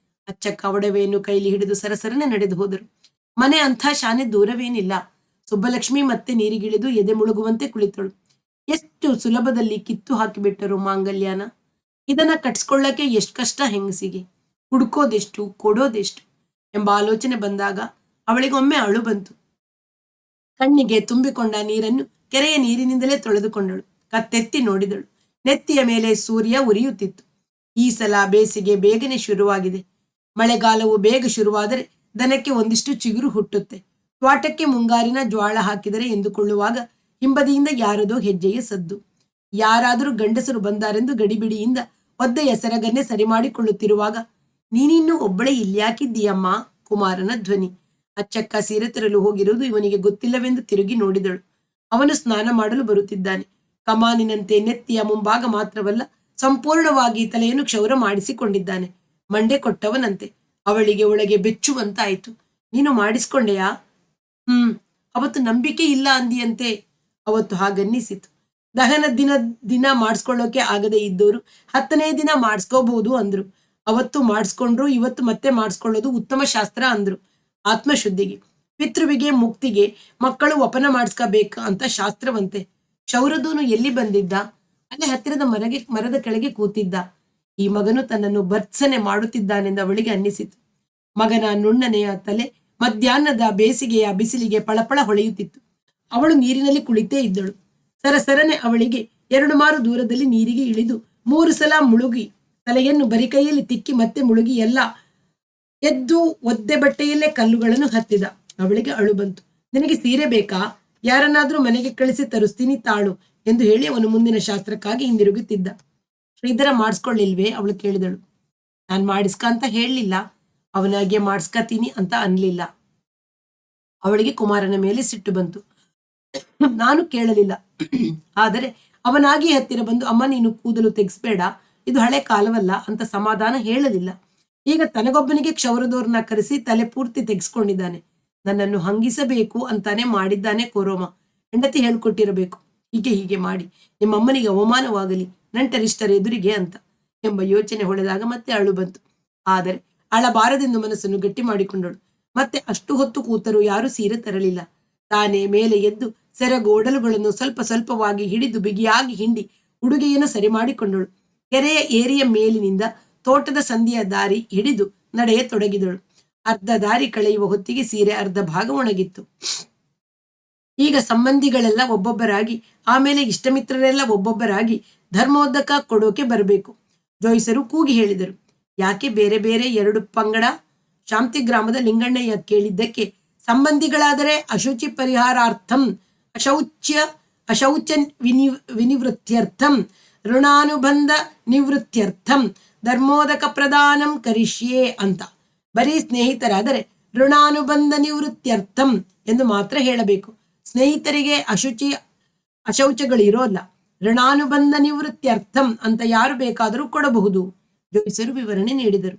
[SPEAKER 1] ಅಚ್ಚಕ್ಕ ಒಡವೆಯನ್ನು ಕೈಲಿ ಹಿಡಿದು ಸರಸರನೆ ನಡೆದು ಹೋದರು. ಮನೆ ಅಂಥ ಶಾನೆ ದೂರವೇನಿಲ್ಲ. ಸುಬ್ಬಲಕ್ಷ್ಮಿ ಮತ್ತೆ ನೀರಿಗಿಳಿದು ಎದೆ ಮುಳುಗುವಂತೆ ಕುಳಿತಳು. ಎಷ್ಟು ಸುಲಭದಲ್ಲಿ ಕಿತ್ತು ಹಾಕಿಬಿಟ್ಟರು ಮಾಂಗಲ್ಯನ. ಇದನ್ನ ಕಟ್ಸ್ಕೊಳ್ಳಕ್ಕೆ ಎಷ್ಟು ಕಷ್ಟ ಹೆಂಗಸಿಗೆ. ಹುಡ್ಕೋದೆಷ್ಟು, ಕೊಡೋದೆಷ್ಟು. ಎಂಬ ಆಲೋಚನೆ ಬಂದಾಗ ಅವಳಿಗೊಮ್ಮೆ ಅಳು ಬಂತು. ಕಣ್ಣಿಗೆ ತುಂಬಿಕೊಂಡ ನೀರನ್ನು ಕೆರೆಯ ನೀರಿನಿಂದಲೇ ತೊಳೆದುಕೊಂಡಳು. ಕತ್ತೆತ್ತಿ ನೋಡಿದಳು. ನೆತ್ತಿಯ ಮೇಲೆ ಸೂರ್ಯ ಉರಿಯುತ್ತಿತ್ತು. ಈ ಸಲ ಬೇಸಿಗೆ ಬೇಗನೆ ಶುರುವಾಗಿದೆ. ಮಳೆಗಾಲವು ಬೇಗ ಶುರುವಾದರೆ ದನಕ್ಕೆ ಒಂದಿಷ್ಟು ಚಿಗುರು ಹುಟ್ಟುತ್ತೆ. ತ್ವಾಟಕ್ಕೆ ಮುಂಗಾರಿನ ಜ್ವಾಳ ಹಾಕಿದರೆ ಎಂದುಕೊಳ್ಳುವಾಗ ಹಿಂಬದಿಯಿಂದ ಯಾರದೋ ಹೆಜ್ಜೆಯ ಸದ್ದು. ಯಾರಾದರೂ ಗಂಡಸರು ಬಂದಾರೆಂದು ಗಡಿಬಿಡಿಯಿಂದ ಒದ್ದೆಯ ಸೆರಗನ್ನೇ ಸರಿ ಮಾಡಿಕೊಳ್ಳುತ್ತಿರುವಾಗ, ನೀನಿನ್ನೂ ಒಬ್ಬಳೇ ಇಲ್ಯಾಕಿದ್ದೀಯಮ್ಮ? ಕುಮಾರನ ಧ್ವನಿ. ಅಚ್ಚಕ್ಕ ಸೀರೆ ತರಲು ಹೋಗಿರುವುದು ಇವನಿಗೆ ಗೊತ್ತಿಲ್ಲವೆಂದು ತಿರುಗಿ ನೋಡಿದಳು. ಅವನು ಸ್ನಾನ ಮಾಡಲು ಬರುತ್ತಿದ್ದಾನೆ. ಕಮಾನಿನಂತೆ ನೆತ್ತಿಯ ಮುಂಭಾಗ ಮಾತ್ರವಲ್ಲ, ಸಂಪೂರ್ಣವಾಗಿ ತಲೆಯನ್ನು ಕ್ಷೌರ ಮಾಡಿಸಿಕೊಂಡಿದ್ದಾನೆ. ಮಂಡೆ ಕೊಟ್ಟವನಂತೆ. ಅವಳಿಗೆ ಒಳಗೆ ಬೆಚ್ಚುವಂತಾಯಿತು. ನೀನು ಮಾಡಿಸ್ಕೊಂಡೆಯಾ? ಅವತ್ತು ನಂಬಿಕೆ ಇಲ್ಲ ಅಂದಿಯಂತೆ. ಅವತ್ತು ಹಾಗನ್ನಿಸಿತು. ದಹನ ದಿನ ಮಾಡಿಸ್ಕೊಳ್ಳೋಕೆ ಆಗದೆ ಇದ್ದವರು 10ನೇ ದಿನ ಮಾಡಿಸ್ಕೋಬಹುದು ಅಂದ್ರು. ಅವತ್ತು ಮಾಡಿಸ್ಕೊಂಡ್ರು, ಇವತ್ತು ಮತ್ತೆ ಮಾಡಿಸ್ಕೊಳ್ಳೋದು ಉತ್ತಮ ಶಾಸ್ತ್ರ ಅಂದ್ರು. ಆತ್ಮಶುದ್ಧಿಗೆ, ಪಿತೃವಿಗೆ, ಮುಕ್ತಿಗೆ ಮಕ್ಕಳು ವಪನ ಮಾಡಿಸ್ಕೋಬೇಕು ಅಂತ ಶಾಸ್ತ್ರವಂತೆ. ಕ್ಷೌರದೂನು ಎಲ್ಲಿ ಬಂದಿದ್ದ? ಅಲ್ಲೇ ಹತ್ತಿರದ ಮರದ ಕೆಳಗೆ ಕೂತಿದ್ದ. ಈ ಮಗನು ತನ್ನನ್ನು ಭರ್ತ್ಸನೆ ಮಾಡುತ್ತಿದ್ದಾನೆಂದು ಅವಳಿಗೆ ಅನ್ನಿಸಿತು. ಮಗನ ನುಣ್ಣನೆಯ ತಲೆ ಮಧ್ಯಾಹ್ನದ ಬೇಸಿಗೆಯ ಬಿಸಿಲಿಗೆ ಪಳಪಳ ಹೊಳೆಯುತ್ತಿತ್ತು. ಅವಳು ನೀರಿನಲ್ಲಿ ಕುಳಿತೇ ಇದ್ದಳು. ಸರಸರನೆ ಅವಳಿಗೆ 2 ಮಾರು ದೂರದಲ್ಲಿ ನೀರಿಗೆ ಇಳಿದು 3 ಸಲ ಮುಳುಗಿ ತಲೆಯನ್ನು ಬರಿಕೈಯಲ್ಲಿ ತಿಕ್ಕಿ ಮತ್ತೆ ಮುಳುಗಿ ಎದ್ದು ಒದ್ದೆ ಬಟ್ಟೆಯಲ್ಲೇ ಕಲ್ಲುಗಳನ್ನು ಹತ್ತಿದ. ಅವಳಿಗೆ ಅಳು ಬಂತು. ನಿನಗೆ ಸೀರೆ ಬೇಕಾ? ಯಾರನ್ನಾದ್ರೂ ಮನೆಗೆ ಕಳಿಸಿ ತರಿಸ್ತೀನಿ ತಾಳು ಎಂದು ಹೇಳಿ ಅವನು ಮುಂದಿನ ಶಾಸ್ತ್ರಕ್ಕಾಗಿ ಹಿಂದಿರುಗುತ್ತಿದ್ದ. ಶ್ರೀಧರ ಮಾಡಿಸ್ಕೊಳ್ಳಿಲ್ವೇ? ಅವಳು ಕೇಳಿದಳು. ನಾನು ಮಾಡಿಸ್ಕ ಅಂತ ಹೇಳಲಿಲ್ಲ, ಅವನಾಗೆ ಮಾಡಿಸ್ಕತೀನಿ ಅಂತ ಅನ್ಲಿಲ್ಲ. ಅವಳಿಗೆ ಕುಮಾರನ ಮೇಲೆ ಸಿಟ್ಟು ಬಂತು. ನಾನು ಕೇಳಲಿಲ್ಲ, ಆದರೆ ಅವನಾಗಿ ಹತ್ತಿರ ಬಂದು, ಅಮ್ಮ ನೀನು ಕೂದಲು ತೆಗೆಸ್ಬೇಡ, ಇದು ಹಳೆ ಕಾಲವಲ್ಲ ಅಂತ ಸಮಾಧಾನ ಹೇಳಲಿಲ್ಲ. ಈಗ ತನಗೊಬ್ಬನಿಗೆ ಕ್ಷೌರದೋರ್ನ ಕರೆಸಿ ತಲೆ ಪೂರ್ತಿ ತೆಗೆಸ್ಕೊಂಡಿದ್ದಾನೆ. ನನ್ನನ್ನು ಹಂಗಿಸಬೇಕು ಅಂತಾನೆ ಮಾಡಿದ್ದಾನೆ ಕೋರೋಮ. ಹೆಂಡತಿ ಹೇಳ್ಕೊಟ್ಟಿರಬೇಕು, ಹೀಗೆ ಮಾಡಿ ನಿಮ್ಮಮ್ಮನಿಗೆ ಅವಮಾನವಾಗಲಿ ನಂಟರಿಷ್ಟರ ಎದುರಿಗೆ ಅಂತ ಎಂಬ ಯೋಚನೆ ಹೊಳೆದಾಗ ಮತ್ತೆ ಅಳು ಬಂತು. ಆದರೆ ಅಳಬಾರದೆಂದು ಮನಸ್ಸನ್ನು ಗಟ್ಟಿ ಮಾಡಿಕೊಂಡಳು. ಮತ್ತೆ ಅಷ್ಟು ಹೊತ್ತು ಕೂತರೂ ಯಾರೂ ಸೀರೆ ತರಲಿಲ್ಲ. ತಾನೇ ಮೇಲೆ ಎದ್ದು ಸೆರಗೋಡಲುಗಳನ್ನು ಸ್ವಲ್ಪ ಸ್ವಲ್ಪವಾಗಿ ಹಿಡಿದು ಬಿಗಿಯಾಗಿ ಹಿಂಡಿ ಉಡುಗೆಯನ್ನು ಸರಿ ಮಾಡಿಕೊಂಡಳು. ಕೆರೆಯ ಏರಿಯ ಮೇಲಿನಿಂದ ತೋಟದ ಸಂಧಿಯ ದಾರಿ ಹಿಡಿದು ನಡೆಯ ತೊಡಗಿದಳು. ಅರ್ಧ ದಾರಿ ಕಳೆಯುವ ಹೊತ್ತಿಗೆ ಸೀರೆ ಅರ್ಧ ಭಾಗ ಒಣಗಿತ್ತು. ಈಗ ಸಂಬಂಧಿಗಳೆಲ್ಲ ಒಬ್ಬೊಬ್ಬರಾಗಿ, ಆಮೇಲೆ ಇಷ್ಟಮಿತ್ರರೆಲ್ಲ ಒಬ್ಬೊಬ್ಬರಾಗಿ ಧರ್ಮೋದಕ ಕೊಡೋಕೆ ಬರಬೇಕು. ಜೋಯಿಸರು ಕೂಗಿ ಹೇಳಿದರು, ಯಾಕೆ ಬೇರೆ ಬೇರೆ 2 ಪಂಗಡ? ಶಾಂತಿ ಗ್ರಾಮದ ಲಿಂಗಣ್ಣಯ್ಯ ಕೇಳಿದ್ದಕ್ಕೆ, ಸಂಬಂಧಿಗಳಾದರೆ ಅಶುಚಿ ಪರಿಹಾರಾರ್ಥಂ, ಅಶೌಚ ವಿನಿವೃತ್ಯರ್ಥಂ, ಋಣಾನುಬಂಧ ನಿವೃತ್ಯರ್ಥಂ ಧರ್ಮೋದಕ ಪ್ರದಾನಂ ಕರಿಷ್ಯೆ ಅಂತ. ಬರೀ ಸ್ನೇಹಿತರಾದರೆ ಋಣಾನುಬಂಧ ನಿವೃತ್ಯರ್ಥಂ ಎಂದು ಮಾತ್ರ ಹೇಳಬೇಕು. ಸ್ನೇಹಿತರಿಗೆ ಅಶೌಚಗಳಿರೋಲ್ಲ. ಋಣಾನುಬಂಧ ನಿವೃತ್ಯರ್ಥಂ ಅಂತ ಯಾರು ಬೇಕಾದರೂ ಕೊಡಬಹುದು. ಜೋಯಿಸರು ವಿವರಣೆ ನೀಡಿದರು.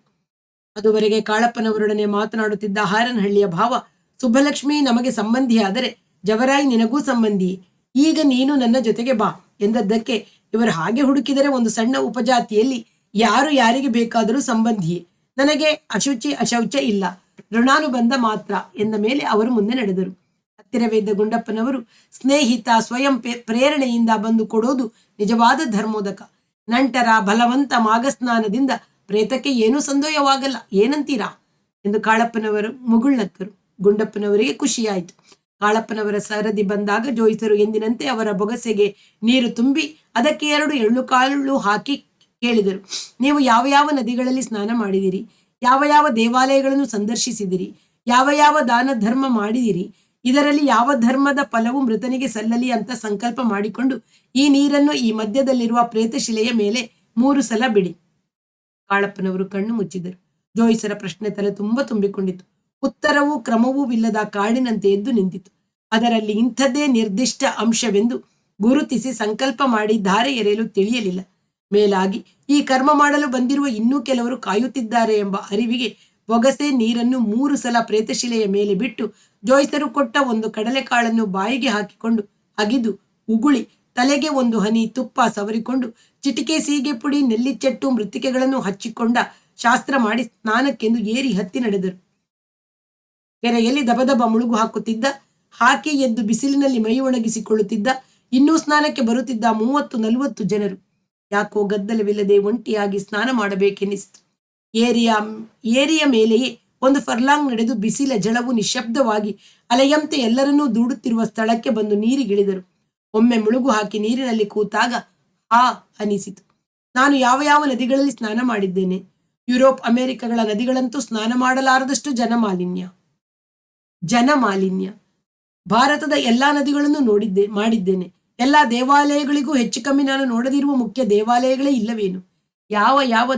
[SPEAKER 1] ಅದುವರೆಗೆ ಕಾಳಪ್ಪನವರೊಡನೆ ಮಾತನಾಡುತ್ತಿದ್ದ ಹಾರನಹಳ್ಳಿಯ ಭಾವ, ಸುಬ್ಬಲಕ್ಷ್ಮಿ ನಮಗೆ ಸಂಬಂಧಿಯಾದರೆ ಜವರಾಯಿ ನಿನಗೂ ಸಂಬಂಧಿ, ಈಗ ನೀನು ನನ್ನ ಜೊತೆಗೆ ಬಾ ಎಂದದ್ದಕ್ಕೆ, ಇವರು ಹಾಗೆ ಹುಡುಕಿದರೆ ಒಂದು ಸಣ್ಣ ಉಪಜಾತಿಯಲ್ಲಿ ಯಾರು ಯಾರಿಗೆ ಬೇಕಾದರೂ ಸಂಬಂಧಿಯೇ. ನನಗೆ ಅಶೌಚ ಇಲ್ಲ, ಋಣಾನುಬಂಧ ಮಾತ್ರ ಎಂದ ಮೇಲೆ ಅವರು ಮುಂದೆ ನಡೆದರು. ಹತ್ತಿರವಿದ್ದ ಗುಂಡಪ್ಪನವರು, ಸ್ನೇಹಿತ ಸ್ವಯಂ ಪ್ರೇರಣೆಯಿಂದ ಬಂದು ಕೊಡೋದು ನಿಜವಾದ ಧರ್ಮೋದಕ. ನಂಟರ ಬಲವಂತ ಮಾಘಸ್ನಾನದಿಂದ ಪ್ರೇತಕ್ಕೆ ಏನೂ ಸಂದೇಹವಾಗಲ್ಲ, ಏನಂತೀರಾ ಎಂದು ಕಾಳಪ್ಪನವರು ಮುಗುಳ್ನಕ್ಕರು. ಗುಂಡಪ್ಪನವರಿಗೆ ಖುಷಿಯಾಯಿತು. ಕಾಳಪ್ಪನವರ ಸರದಿ ಬಂದಾಗ ಜೋಯಿಸರು ಎಂದಿನಂತೆ ಅವರ ಬೊಗಸೆಗೆ ನೀರು ತುಂಬಿ ಅದಕ್ಕೆ 2 ಎಳ್ಳು ಕಾಳು ಹಾಕಿ ಕೇಳಿದರು, ನೀವು ಯಾವ ಯಾವ ನದಿಗಳಲ್ಲಿ ಸ್ನಾನ ಮಾಡಿದಿರಿ? ಯಾವ ಯಾವ ದೇವಾಲಯಗಳನ್ನು ಸಂದರ್ಶಿಸಿದಿರಿ? ಯಾವ ಯಾವ ದಾನ ಧರ್ಮ ಮಾಡಿದಿರಿ? ಇದರಲ್ಲಿ ಯಾವ ಧರ್ಮದ ಫಲವು ಮೃತನಿಗೆ ಸಲ್ಲಲಿ ಅಂತ ಸಂಕಲ್ಪ ಮಾಡಿಕೊಂಡು ಈ ನೀರನ್ನು ಈ ಮಧ್ಯದಲ್ಲಿರುವ ಪ್ರೇತಶಿಲೆಯ ಮೇಲೆ 3 ಸಲ ಬಿಡಿ. ಕಾಳಪ್ಪನವರು ಕಣ್ಣು ಮುಚ್ಚಿದರು. ಜೋಯಿಸರ ಪ್ರಶ್ನೆ ತಲೆ ತುಂಬಿಕೊಂಡಿತು. ಉತ್ತರವೂ ಕ್ರಮವೂ ಇಲ್ಲದ ಕಾಡಿನಂತೆ ಎದ್ದು ನಿಂತಿತು. ಅದರಲ್ಲಿ ಇಂಥದ್ದೇ ನಿರ್ದಿಷ್ಟ ಅಂಶವೆಂದು ಗುರುತಿಸಿ ಸಂಕಲ್ಪ ಮಾಡಿ ಧಾರೆ ಎರೆಯಲು ತಿಳಿಯಲಿಲ್ಲ. ಮೇಲಾಗಿ ಈ ಕರ್ಮ ಮಾಡಲು ಬಂದಿರುವ ಇನ್ನೂ ಕೆಲವರು ಕಾಯುತ್ತಿದ್ದಾರೆ ಎಂಬ ಅರಿವಿಗೆ ಬೊಗಸೆ ನೀರನ್ನು 3 ಸಲ ಪ್ರೇತಶಿಲೆಯ ಮೇಲೆ ಬಿಟ್ಟು ಜೋಯಿಸರು ಕೊಟ್ಟ ಒಂದು ಕಡಲೆಕಾಳನ್ನು ಬಾಯಿಗೆ ಹಾಕಿಕೊಂಡು ಅಗಿದು ಉಗುಳಿ ತಲೆಗೆ 1 ಹನಿ ತುಪ್ಪ ಸವರಿಕೊಂಡು ಚಿಟಿಕೆ ಸೀಗೆ ಪುಡಿ ನೆಲ್ಲಿಚೆಟ್ಟು ಮೃತ್ತಿಕೆಗಳನ್ನು ಹಚ್ಚಿಕೊಂಡ ಶಾಸ್ತ್ರ ಮಾಡಿ ಸ್ನಾನಕ್ಕೆಂದು ಏರಿ ಹತ್ತಿ ನಡೆದರು. ಕೆರೆಯಲ್ಲಿ ದಬದಬ ಮುಳುಗು ಹಾಕಿ ಎದ್ದು ಬಿಸಿಲಿನಲ್ಲಿ ಮೈ ಒಣಗಿಸಿಕೊಳ್ಳುತ್ತಿದ್ದ ಇನ್ನೂ ಸ್ನಾನಕ್ಕೆ ಬರುತ್ತಿದ್ದ 30-40 ಜನರು. ಯಾಕೋ ಗದ್ದಲವಿಲ್ಲದೆ ಒಂಟಿಯಾಗಿ ಸ್ನಾನ ಮಾಡಬೇಕೆನ್ನಿಸಿತು. ಏರಿಯ ಮೇಲೆಯೇ ಒಂದು ಫರ್ಲಾಂಗ್ ನಡೆದು ಬಿಸಿಲ ಜಳವು ನಿಶ್ಶಬ್ದವಾಗಿ ಅಲೆಯಂತೆ ಎಲ್ಲರನ್ನೂ ದೂಡುತ್ತಿರುವ ಸ್ಥಳಕ್ಕೆ ಬಂದು ನೀರಿಗಿಳಿದರು. ಒಮ್ಮೆ ಮುಳುಗು ಹಾಕಿ ನೀರಿನಲ್ಲಿ ಕೂತಾಗ ಹಾ ಅನಿಸಿತು. ನಾನು ಯಾವ ಯಾವ ನದಿಗಳಲ್ಲಿ ಸ್ನಾನ ಮಾಡಿದ್ದೇನೆ. ಯುರೋಪ್ ಅಮೆರಿಕಗಳ ನದಿಗಳಂತೂ ಸ್ನಾನ ಮಾಡಲಾರದಷ್ಟು ಜನಮಾಲಿನ್ಯ. ಭಾರತದ ಎಲ್ಲಾ ನದಿಗಳನ್ನು ಮಾಡಿದ್ದೇನೆ. ಎಲ್ಲಾ ದೇವಾಲಯಗಳಿಗೂ ಹೆಚ್ಚು ಕಮ್ಮಿ ನಾನು ನೋಡದಿರುವ ಮುಖ್ಯ ದೇವಾಲಯಗಳೇ ಇಲ್ಲವೇನು? ಯಾವ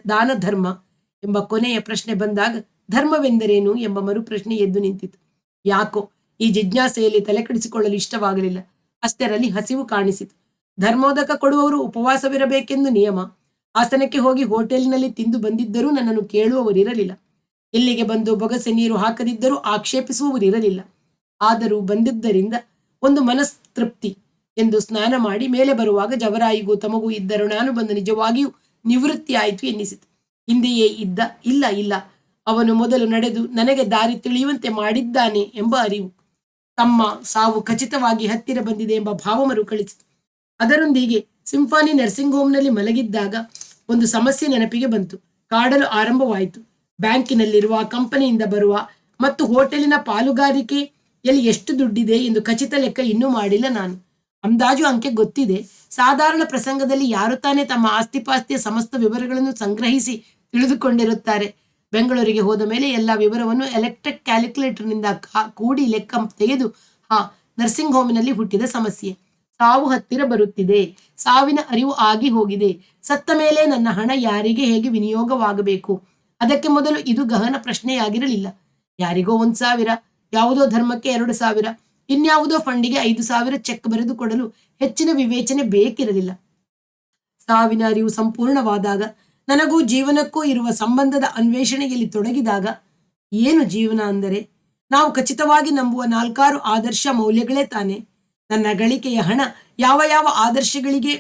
[SPEAKER 1] ದಾನ ಧರ್ಮ ಎಂಬ ಕೊನೆಯ ಪ್ರಶ್ನೆ ಬಂದಾಗ ಧರ್ಮವೆಂದರೇನು ಎಂಬ ಮರು ಪ್ರಶ್ನೆ ಎದ್ದು ನಿಂತಿತು. ಯಾಕೋ ಈ ಜಿಜ್ಞಾಸೆಯಲ್ಲಿ ತಲೆಕೆಡಿಸಿಕೊಳ್ಳಲು ಇಷ್ಟವಾಗಲಿಲ್ಲ. ಅಷ್ಟರಲ್ಲಿ ಹಸಿವು ಕಾಣಿಸಿತು. ಧರ್ಮೋದಕ ಕೊಡುವವರು ಉಪವಾಸವಿರಬೇಕೆಂದು ನಿಯಮ. ಆಸನಕ್ಕೆ ಹೋಗಿ ಹೋಟೆಲ್ನಲ್ಲಿ ತಿಂದು ಬಂದಿದ್ದರೂ ನನ್ನನ್ನು ಕೇಳುವವರಿರಲಿಲ್ಲ. ಇಲ್ಲಿಗೆ ಬಂದು ಬೊಗಸೆ ನೀರು ಹಾಕದಿದ್ದರೂ ಆಕ್ಷೇಪಿಸುವವರಿರಲಿಲ್ಲ. ಆದರೂ ಬಂದಿದ್ದರಿಂದ ಒಂದು ಮನಸ್ತೃಪ್ತಿ ಎಂದು ಸ್ನಾನ ಮಾಡಿ ಮೇಲೆ ಬರುವಾಗ ಜವರಾಯಿಗೂ ತಮಗೂ ಇದ್ದರು ನಾನು ಬಂದು ನಿಜವಾಗಿಯೂ ನಿವೃತ್ತಿ ಆಯಿತು ಎನ್ನಿಸಿತು. ಹಿಂದೆಯೇ ಇದ್ದ ಇಲ್ಲ ಅವನು ಮೊದಲು ನಡೆದು ನನಗೆ ದಾರಿ ತಿಳಿಯುವಂತೆ ಮಾಡಿದ್ದಾನೆ ಎಂಬ ಅರಿವು. ತಮ್ಮ ಸಾವು ಖಚಿತವಾಗಿ ಹತ್ತಿರ ಬಂದಿದೆ ಎಂಬ ಭಾವ ಮರುಕಳಿಸಿತು. ಅದರೊಂದಿಗೆ ಸಿಂಫಾನಿ ನರ್ಸಿಂಗ್ ಹೋಮ್ನಲ್ಲಿ ಮಲಗಿದ್ದಾಗ ಒಂದು ಸಮಸ್ಯೆ ನೆನಪಿಗೆ ಬಂತು. ಕಾಡಲು ಆರಂಭವಾಯಿತು. ಬ್ಯಾಂಕಿನಲ್ಲಿರುವ, ಕಂಪನಿಯಿಂದ ಬರುವ ಮತ್ತು ಹೋಟೆಲಿನ ಪಾಲುಗಾರಿಕೆಯಲ್ಲಿ ಎಷ್ಟು ದುಡ್ಡಿದೆ ಎಂದು ಖಚಿತ ಲೆಕ್ಕ ಇನ್ನೂ ಮಾಡಿಲ್ಲ ನಾನು. ಅಂದಾಜು ಅಂಕೆ ಗೊತ್ತಿದೆ. ಸಾಧಾರಣ ಪ್ರಸಂಗದಲ್ಲಿ ಯಾರು ತಾನೇ ತಮ್ಮ ಆಸ್ತಿಪಾಸ್ತಿಯ ಸಮಸ್ತ ವಿವರಗಳನ್ನು ಸಂಗ್ರಹಿಸಿ ತಿಳಿದುಕೊಂಡಿರುತ್ತಾರೆ. ಬೆಂಗಳೂರಿಗೆ ಹೋದ ಮೇಲೆ ಎಲ್ಲ ವಿವರವನ್ನು ಎಲೆಕ್ಟ್ರಿಕ್ ಕ್ಯಾಲ್ಕುಲೇಟರ್ನಿಂದ ಕೂಡಿ ಲೆಕ್ಕ ತೆಗೆದು ನರ್ಸಿಂಗ್ ಹೋಮಿನಲ್ಲಿ ಹುಟ್ಟಿದ ಸಮಸ್ಯೆ. ಸಾವು ಹತ್ತಿರ ಬರುತ್ತಿದೆ. ಸಾವಿನ ಅರಿವು ಆಗಿ ಹೋಗಿದೆ. ಸತ್ತ ಮೇಲೆ ನನ್ನ ಹಣ ಯಾರಿಗೆ ಹೇಗೆ ವಿನಿಯೋಗವಾಗಬೇಕು? ಅದಕ್ಕೆ ಮೊದಲು ಇದು ಗಹನ ಪ್ರಶ್ನೆಯಾಗಿರಲಿಲ್ಲ. ಯಾರಿಗೋ 1,000, ಯಾವುದೋ ಧರ್ಮಕ್ಕೆ 2,000, ಇನ್ಯಾವುದೋ ಫಂಡಿಗೆ 5,000 ಚೆಕ್ ಬರೆದು ಕೊಡಲು ಹೆಚ್ಚಿನ ವಿವೇಚನೆ ಬೇಕಿರಲಿಲ್ಲ. ಸಾವಿನ ಅರಿವು ಸಂಪೂರ್ಣವಾದಾಗ, ನನಗೂ ಜೀವನಕ್ಕೂ ಇರುವ ಸಂಬಂಧದ ಅನ್ವೇಷಣೆಯಲ್ಲಿ ತೊಡಗಿದಾಗ, ಏನು ಜೀವನ ಅಂದರೆ ನಾವು ಖಚಿತವಾಗಿ ನಂಬುವ 4-6 ಆದರ್ಶ ಮೌಲ್ಯಗಳೇ ತಾನೆ. ನನ್ನ ಗಳಿಕೆಯ ಹಣ ಯಾವ ಯಾವ ಆದರ್ಶಗಳಿಗೆ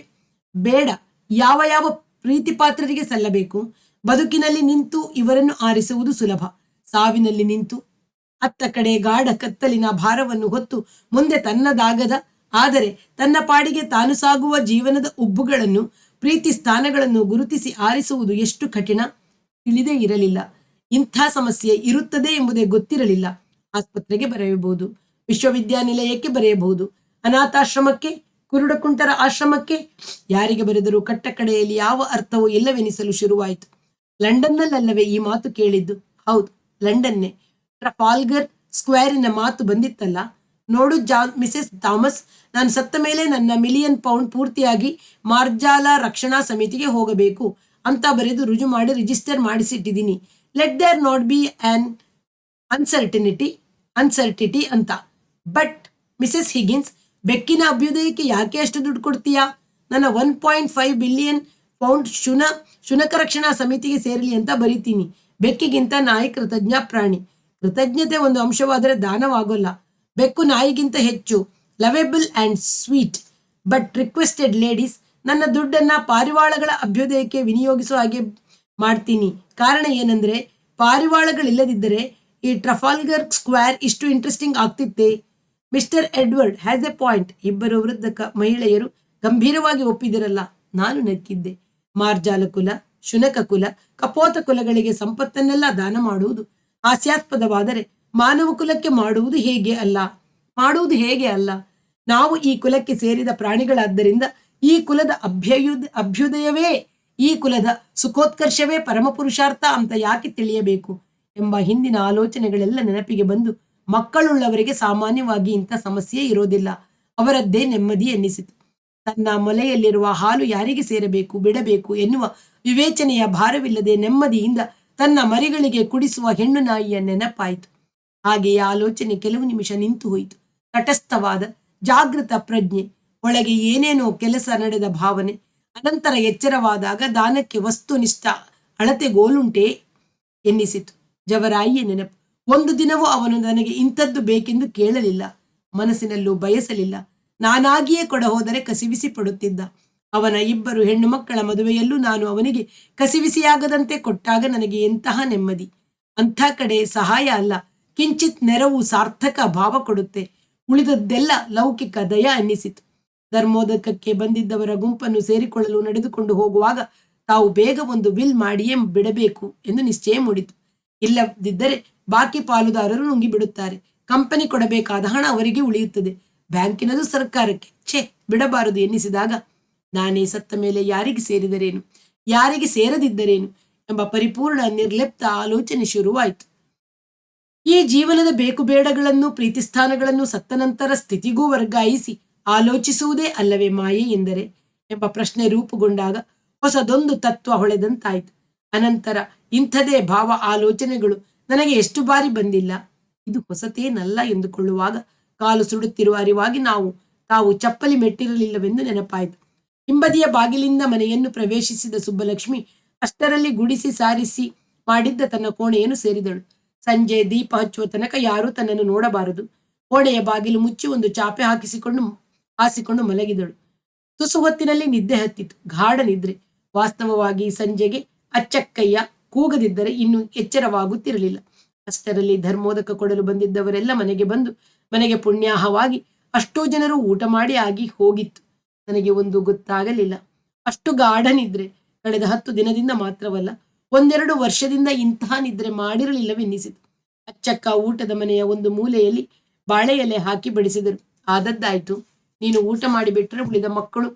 [SPEAKER 1] ಬೇಡ, ಯಾವ ಪ್ರೀತಿ ಪಾತ್ರರಿಗೆ ಸಲ್ಲಬೇಕು. ಬದುಕಿನಲ್ಲಿ ನಿಂತು ಇವರನ್ನು ಆರಿಸುವುದು ಸುಲಭ. ಸಾವಿನಲ್ಲಿ ನಿಂತು ಅತ್ತ ಕಡೆ ಗಾಢ ಕತ್ತಲಿನ ಭಾರವನ್ನು ಹೊತ್ತು ಮುಂದೆ ತನ್ನದಾಗದ, ಆದರೆ ತನ್ನ ಪಾಡಿಗೆ ತಾನು ಸಾಗುವ ಜೀವನದ ಉಬ್ಬುಗಳನ್ನು, ಪ್ರೀತಿ ಸ್ಥಾನಗಳನ್ನು ಗುರುತಿಸಿ ಆರಿಸುವುದು ಎಷ್ಟು ಕಠಿಣ ತಿಳಿದೇ ಇರಲಿಲ್ಲ. ಇಂಥ ಸಮಸ್ಯೆ ಇರುತ್ತದೆ ಎಂಬುದೇ ಗೊತ್ತಿರಲಿಲ್ಲ. ಆಸ್ಪತ್ರೆಗೆ ಬರೆಯಬಹುದು, ವಿಶ್ವವಿದ್ಯಾನಿಲಯಕ್ಕೆ ಬರೆಯಬಹುದು, ಅನಾಥಾಶ್ರಮಕ್ಕೆ, ಕುರುಡಕುಂಟರ ಆಶ್ರಮಕ್ಕೆ, ಯಾರಿಗೆ ಬರೆದರೂ ಕಟ್ಟಕಡೆಯಲ್ಲಿ ಯಾವ ಅರ್ಥವೂ ಇಲ್ಲವೆನಿಸಲು ಶುರುವಾಯಿತು. ಲಂಡನ್ನಲ್ಲವೇ ಈ ಮಾತು ಕೇಳಿದ್ದು? ಹೌದು, ಲಂಡನ್ನೇ. ಟ್ರಫಾಲ್ಗರ್ ಸ್ಕ್ವೇರಿನ ಮಾತು ಬಂದಿತ್ತಲ್ಲ, ನೋಡು ಮಿಸೆಸ್ ಥಾಮಸ್, ನಾನು ಸತ್ತ ಮೇಲೆ ನನ್ನ £1,000,000 ಪೂರ್ತಿಯಾಗಿ ಮಾರ್ಜಾಲ ರಕ್ಷಣಾ ಸಮಿತಿಗೆ ಹೋಗಬೇಕು ಅಂತ ಬರೆದು ರುಜು ಮಾಡಿ ರಿಜಿಸ್ಟರ್ ಮಾಡಿಸಿಟ್ಟಿದ್ದೀನಿ. Let there not be an uncertainty ಅಂತ. ಬಟ್ ಮಿಸೆಸ್ ಹಿಗಿನ್ಸ್, ಬೆಕ್ಕಿನ ಅಭ್ಯುದಯಕ್ಕೆ ಯಾಕೆ ಅಷ್ಟು ದುಡ್ಡು ಕೊಡ್ತೀಯಾ? ನನ್ನ £1.5 ಬಿಲಿಯನ್ ಶುನಕ ರಕ್ಷಣಾ ಸಮಿತಿಗೆ ಸೇರಲಿ ಅಂತ ಬರೀತೀನಿ. ಬೆಕ್ಕಿಗಿಂತ ನಾಯಿ ಕೃತಜ್ಞ ಪ್ರಾಣಿ. ಕೃತಜ್ಞತೆ ಒಂದು ಅಂಶವಾದರೆ ದಾನವಾಗೋಲ್ಲ. ಬೆಕ್ಕು ನಾಯಿಗಿಂತ ಹೆಚ್ಚು lovable and sweet. But requested ladies, ನನ್ನ ದುಡ್ಡನ್ನ ಪಾರಿವಾಳಗಳ ಅಭ್ಯುದಯಕ್ಕೆ ವಿನಿಯೋಗಿಸೋ ಹಾಗೆ ಮಾಡ್ತೀನಿ. ಕಾರಣ ಏನಂದ್ರೆ, ಪಾರಿವಾಳಗಳಿಲ್ಲದಿದ್ದರೆ ಈ ಟ್ರಫಾಲ್ಗರ್ ಸ್ಕ್ವೇರ್ ಇಷ್ಟು ಇಂಟ್ರೆಸ್ಟಿಂಗ್ ಆಗ್ತಿತ್ತೆ. Mr Edward has a point. ಇಬ್ಬರು ವೃದ್ಧ ಮಹಿಳೆಯರು ಗಂಭೀರವಾಗಿ ಒಪ್ಪಿದಿರಲ್ಲ. ನಾನು ನಕ್ಕಿದ್ದೆ. ಮಾರ್ಜಾಲ ಕುಲ, ಶುನಕ ಕುಲ, ಕಪೋತ ಕುಲಗಳಿಗೆ ಸಂಪತ್ತನ್ನೆಲ್ಲ ದಾನ ಮಾಡುವುದು ಹಾಸ್ಯಾಸ್ಪದವಾದರೆ, ಮಾನವ ಕುಲಕ್ಕೆ ಮಾಡುವುದು ಹೇಗೆ ಅಲ್ಲ. ನಾವು ಈ ಕುಲಕ್ಕೆ ಸೇರಿದ ಪ್ರಾಣಿಗಳಾದ್ದರಿಂದ ಈ ಕುಲದ ಅಭ್ಯುದಯವೇ, ಈ ಕುಲದ ಸುಖೋತ್ಕರ್ಷವೇ ಪರಮ ಪುರುಷಾರ್ಥ ಅಂತ ಯಾಕೆ ತಿಳಿಯಬೇಕು ಎಂಬ ಹಿಂದಿನ ಆಲೋಚನೆಗಳೆಲ್ಲ ನೆನಪಿಗೆ ಬಂದು, ಮಕ್ಕಳುಳ್ಳವರಿಗೆ ಸಾಮಾನ್ಯವಾಗಿ ಇಂಥ ಸಮಸ್ಯೆ ಇರೋದಿಲ್ಲ, ಅವರದ್ದೇ ನೆಮ್ಮದಿ ಎನ್ನಿಸಿತು. ತನ್ನ ಮೊಲೆಯಲ್ಲಿರುವ ಹಾಲು ಯಾರಿಗೆ ಸೇರಬೇಕು ಬಿಡಬೇಕು ಎನ್ನುವ ವಿವೇಚನೆಯ ಭಾರವಿಲ್ಲದೆ ನೆಮ್ಮದಿಯಿಂದ ತನ್ನ ಮರಿಗಳಿಗೆ ಕುಡಿಸುವ ಹೆಣ್ಣು ನಾಯಿಯ ನೆನಪಾಯಿತು. ಹಾಗೆಯೇ ಆಲೋಚನೆ ಕೆಲವು ನಿಮಿಷ ನಿಂತು ಹೋಯಿತು. ತಟಸ್ಥವಾದ ಜಾಗೃತ ಪ್ರಜ್ಞೆ, ಒಳಗೆ ಏನೇನೋ ಕೆಲಸ ನಡೆದ ಭಾವನೆ. ಅನಂತರ ಎಚ್ಚರವಾದಾಗ ದಾನಕ್ಕೆ ವಸ್ತುನಿಷ್ಠ ಅಳತೆಗೋಲುಂಟೆ ಎನ್ನಿಸಿತು. ಜವರಾಯಿಯ ನೆನಪು. ಒಂದು ದಿನವೂ ಅವನು ನನಗೆ ಇಂಥದ್ದು ಬೇಕೆಂದು ಕೇಳಲಿಲ್ಲ, ಮನಸ್ಸಿನಲ್ಲೂ ಬಯಸಲಿಲ್ಲ. ನಾನಾಗಿಯೇ ಕೊಡ ಹೋದರೆ ಕಸಿವಿಸಿ ಪಡುತ್ತಿದ್ದ. ಅವನ 2 ಹೆಣ್ಣು ಮಕ್ಕಳ ಮದುವೆಯಲ್ಲೂ ನಾನು ಅವನಿಗೆ ಕಸಿವಿಸಿಯಾಗದಂತೆ ಕೊಟ್ಟಾಗ ನನಗೆ ಎಂತಹ ನೆಮ್ಮದಿ. ಅಂಥ ಕಡೆ ಸಹಾಯ ಅಲ್ಲ, ಕಿಂಚಿತ್ ನೆರವು ಸಾರ್ಥಕ ಭಾವ ಕೊಡುತ್ತೆ. ಉಳಿದದ್ದೆಲ್ಲ ಲೌಕಿಕ ದಯ ಅನ್ನಿಸಿತು. ಧರ್ಮೋದಕಕ್ಕೆ ಬಂದಿದ್ದವರ ಗುಂಪನ್ನು ಸೇರಿಕೊಳ್ಳಲು ನಡೆದುಕೊಂಡು ಹೋಗುವಾಗ ತಾವು ಬೇಗ ಒಂದು ವಿಲ್ ಮಾಡಿಯೇ ಬಿಡಬೇಕು ಎಂದು ನಿಶ್ಚಯ ಮೂಡಿತು. ಇಲ್ಲದಿದ್ದರೆ ಬಾಕಿ ಪಾಲುದಾರರು ನುಂಗಿಬಿಡುತ್ತಾರೆ. ಕಂಪನಿ ಕೊಡಬೇಕಾದ ಹಣ ಅವರಿಗೆ ಉಳಿಯುತ್ತದೆ, ಬ್ಯಾಂಕಿನದು ಸರ್ಕಾರಕ್ಕೆ. ಛೇ, ಬಿಡಬಾರದು ಎನ್ನಿಸಿದಾಗ ನಾನೇ ಸತ್ತ ಮೇಲೆ ಯಾರಿಗೆ ಸೇರಿದರೇನು, ಯಾರಿಗೆ ಸೇರದಿದ್ದರೇನು ಎಂಬ ಪರಿಪೂರ್ಣ ನಿರ್ಲಿಪ್ತ ಆಲೋಚನೆ ಶುರುವಾಯಿತು. ಈ ಜೀವನದ ಬೇಕುಬೇಡಗಳನ್ನು, ಪ್ರೀತಿಸ್ಥಾನಗಳನ್ನು ಸತ್ತ ನಂತರ ಸ್ಥಿತಿಗೂ ವರ್ಗಾಯಿಸಿ ಆಲೋಚಿಸುವುದೇ ಅಲ್ಲವೇ ಮಾಯೆ ಎಂದರೆ ಎಂಬ ಪ್ರಶ್ನೆ ರೂಪುಗೊಂಡಾಗ ಹೊಸದೊಂದು ತತ್ವ ಹೊಳೆದಂತಾಯಿತು. ಅನಂತರ ಇಂಥದೇ ಭಾವ ಆಲೋಚನೆಗಳು ನನಗೆ ಎಷ್ಟು ಬಾರಿ ಬಂದಿಲ್ಲ. ಇದು ಹೊಸತೇನಲ್ಲ ಎಂದುಕೊಳ್ಳುವಾಗ ಕಾಲು ಸುಡುತ್ತಿರುವ ಅರಿವಾಗಿ ತಾವು ಚಪ್ಪಲಿ ಮೆಟ್ಟಿರಲಿಲ್ಲವೆಂದು ನೆನಪಾಯಿತು. ಹಿಂಬದಿಯ ಬಾಗಿಲಿಂದ ಮನೆಯನ್ನು ಪ್ರವೇಶಿಸಿದ ಸುಬ್ಬಲಕ್ಷ್ಮಿ ಅಷ್ಟರಲ್ಲಿ ಗುಡಿಸಿ ಸಾರಿಸಿ ಮಾಡಿದ್ದ ತನ್ನ ಕೋಣೆಯನ್ನು ಸೇರಿದಳು. ಸಂಜೆ ದೀಪ ಹಚ್ಚುವ ತನಕ ಯಾರೂ ತನ್ನನ್ನು ನೋಡಬಾರದು. ಕೋಣೆಯ ಬಾಗಿಲು ಮುಚ್ಚಿ ಒಂದು ಚಾಪೆ ಹಾಸಿಕೊಂಡು ಮಲಗಿದಳು. ತುಸು ಹೊತ್ತಿನಲ್ಲಿ ನಿದ್ದೆ ಹತ್ತಿತು, ಗಾಢ ನಿದ್ರೆ. ವಾಸ್ತವವಾಗಿ ಸಂಜೆಗೆ ಅಚ್ಚಕ್ಕಯ್ಯ ಕೂಗದಿದ್ದರೆ ಇನ್ನು ಎಚ್ಚರವಾಗುತ್ತಿರಲಿಲ್ಲ. ಅಷ್ಟರಲ್ಲಿ ಧರ್ಮೋದಕ ಕೊಡಲು ಬಂದಿದ್ದವರೆಲ್ಲ ಮನೆಗೆ ಪುಣ್ಯಾಹವಾಗಿ ಅಷ್ಟೋ ಜನರು ಊಟ ಮಾಡಿ ಆಗಿ ಹೋಗಿತ್ತು. ನನಗೆ ಒಂದು ಗೊತ್ತಾಗಲಿಲ್ಲ. ಅಷ್ಟು ಗಾಢ ನಿದ್ರೆ ಕಳೆದ 10 ದಿನದಿಂದ ಮಾತ್ರವಲ್ಲ, 1-2 ವರ್ಷದಿಂದ ಇಂತಹ ನಿದ್ರೆ ಮಾಡಿರಲಿಲ್ಲವೆನ್ನಿಸಿತು. ಅಚ್ಚಕ್ಕ ಊಟದ ಮನೆಯ ಒಂದು ಮೂಲೆಯಲ್ಲಿ ಬಾಳೆ ಎಲೆ ಹಾಕಿ ಬಡಿಸಿದರು. ಆದದ್ದಾಯ್ತು. ನೀನು ಊಟ ಮಾಡಿಬಿಟ್ರೆ ಉಳಿದ